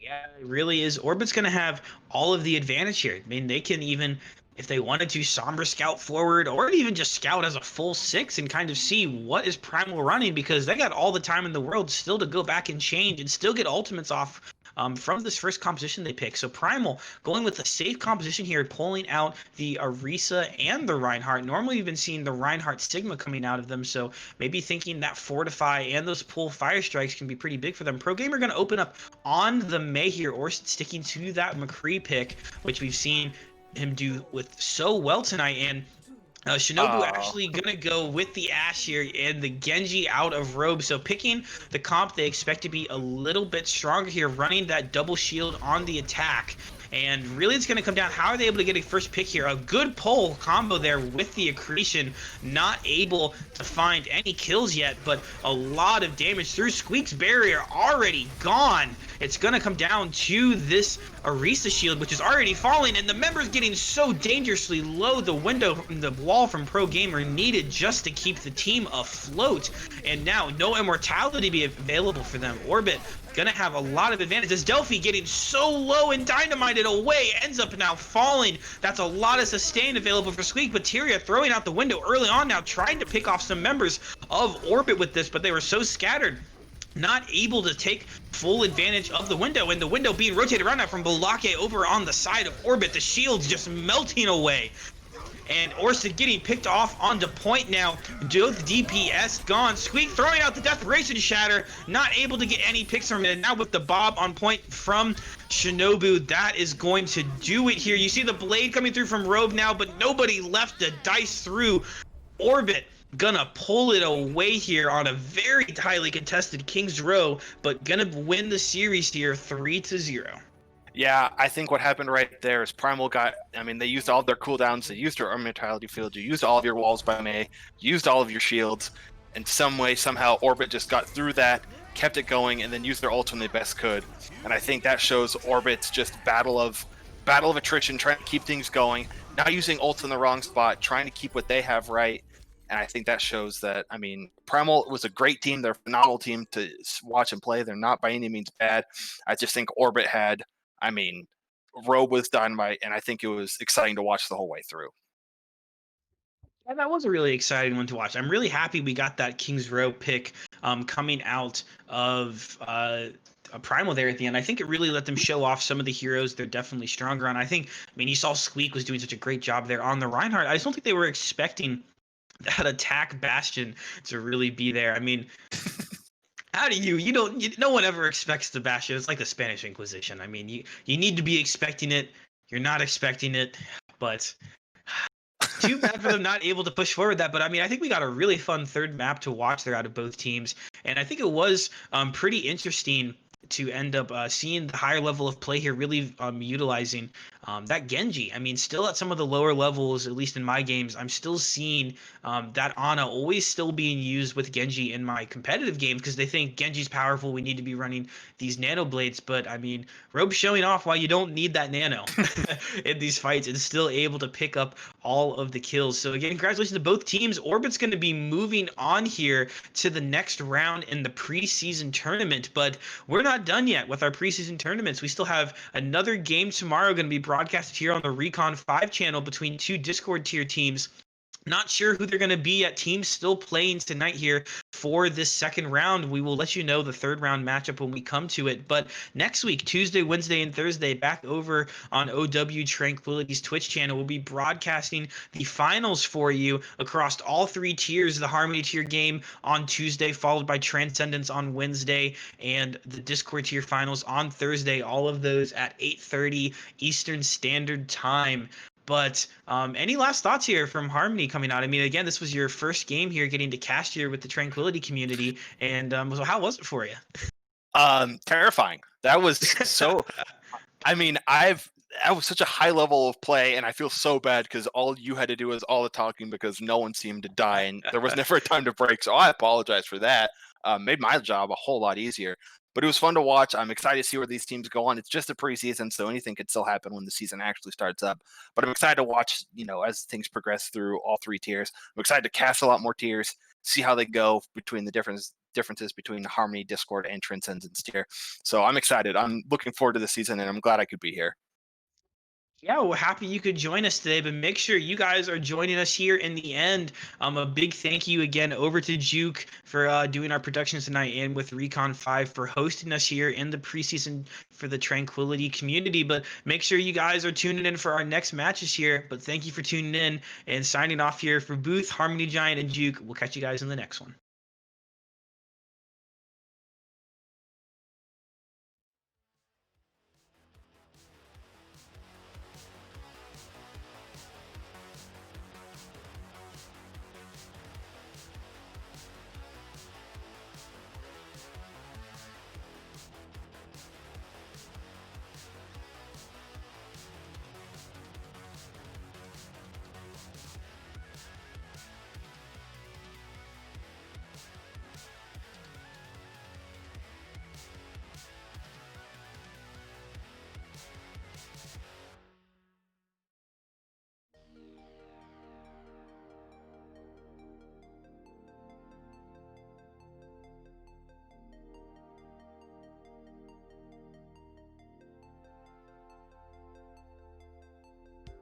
Yeah, it really is. Orbit's going to have all of the advantage here. I mean, they can even, if they wanted to, Sombra scout forward or even just scout as a full six and kind of see what is Primal running, because they got all the time in the world still to go back and change and still get ultimates off from this first composition they pick. So Primal going with a safe composition here, pulling out the Orisa and the Reinhardt. Normally we've been seeing the Reinhardt Sigma coming out of them, so maybe thinking that Fortify and those pull fire strikes can be pretty big for them. Pro Gamer going to open up on the Mei here, or sticking to that McCree pick, which we've seen him do with so well tonight. And Shinobu actually gonna go with the Ashe here and the Genji out of Robe. So picking the comp they expect to be a little bit stronger here, running that double shield on the attack. And really it's going to come down, how are they able to get a first pick here? A good pull combo there with the accretion, not able to find any kills yet, but a lot of damage through Squeak's barrier already gone. It's going to come down to this Orisa shield, which is already falling, and the members getting so dangerously low. The window, the wall from Pro Gamer needed just to keep the team afloat, and now no immortality be available for them. Orbit gonna have a lot of advantage as Delphi getting so low and dynamited away ends up now falling. That's a lot of sustain available for Squeak, but Tyria throwing out the window early on now, trying to pick off some members of Orbit with this, but they were so scattered, not able to take full advantage of the window, and the window being rotated around now from Bolake over on the side of Orbit. The shields just melting away. And Orsa getting picked off onto point now. Both DPS gone. Squeak throwing out the Desperation Shatter, not able to get any picks from it. And now with the Bob on point from Shinobu, that is going to do it here. You see the blade coming through from Robe now, but nobody left to dice through. Orbit gonna pull it away here on a very highly contested King's Row, but gonna win the series here 3-0. Yeah, I think what happened right there is Primal got, I mean, they used all their cooldowns, they used their immortality field, you used all of your walls by Mei, you used all of your shields. In some way, somehow, Orbit just got through that, kept it going, and then used their ult when they best could. And I think that shows Orbit's just battle of attrition, trying to keep things going, not using ults in the wrong spot, trying to keep what they have right. And I think that shows that, I mean, Primal was a great team. They're a phenomenal team to watch and play. They're not by any means bad. I just think Orbit had, I mean, Robe was dynamite, and I think it was exciting to watch the whole way through. Yeah, that was a really exciting one to watch. I'm really happy we got that King's Row pick coming out of a Primal there at the end. I think it really let them show off some of the heroes they're definitely stronger on. I mean, you saw Squeak was doing such a great job there on the Reinhardt. I just don't think they were expecting that attack Bastion to really be there. I mean, how do no one ever expects the Bastion. It's like the Spanish Inquisition. I mean, you need to be expecting it. You're not expecting it, but too bad for them not able to push forward that. But I mean, I think we got a really fun third map to watch there out of both teams, and I think it was pretty interesting to end up seeing the higher level of play here, really utilizing that Genji. I mean, still at some of the lower levels, at least in my games, I'm still seeing that Ana always still being used with Genji in my competitive games because they think Genji's powerful. We need to be running these nano blades. But I mean, Robe showing off why you don't need that nano in these fights and still able to pick up all of the kills. So again, congratulations to both teams. Orbit's going to be moving on here to the next round in the preseason tournament, but we're not done yet with our preseason tournaments. We still have another game tomorrow going to be broadcasted here on the Recon 5 channel between two Discord tier teams. Not sure who they're going to be at. Teams still playing tonight here for this second round. We will let you know the third round matchup when we come to it. But next week, Tuesday, Wednesday, and Thursday, back over on OW Tranquility's Twitch channel, we'll be broadcasting the finals for you across all three tiers. The Harmony tier game on Tuesday, followed by Transcendence on Wednesday, and the Discord tier finals on Thursday. All of those at 8:30 Eastern Standard Time. But any last thoughts here from Harmony coming out? I mean, again, this was your first game here getting to cast here with the Tranquility community. And so how was it for you? Terrifying. That was so, I mean, that was such a high level of play, and I feel so bad because all you had to do was all the talking because no one seemed to die, and there was never a time to break. So I apologize for that. Made my job a whole lot easier. But it was fun to watch. I'm excited to see where these teams go on. It's just a preseason, so anything could still happen when the season actually starts up. But I'm excited to watch, as things progress through all three tiers. I'm excited to cast a lot more tiers, see how they go between the differences between the Harmony, Discord, and Transcendence tier. So I'm excited. I'm looking forward to the season, and I'm glad I could be here. Yeah, well, happy you could join us today, but make sure you guys are joining us here in the end. A big thank you again over to Juke for doing our productions tonight, and with Recon 5 for hosting us here in the preseason for the Tranquility community. But make sure you guys are tuning in for our next matches here. But thank you for tuning in and signing off here for Booth, Harmony Giant, and Juke. We'll catch you guys in the next one.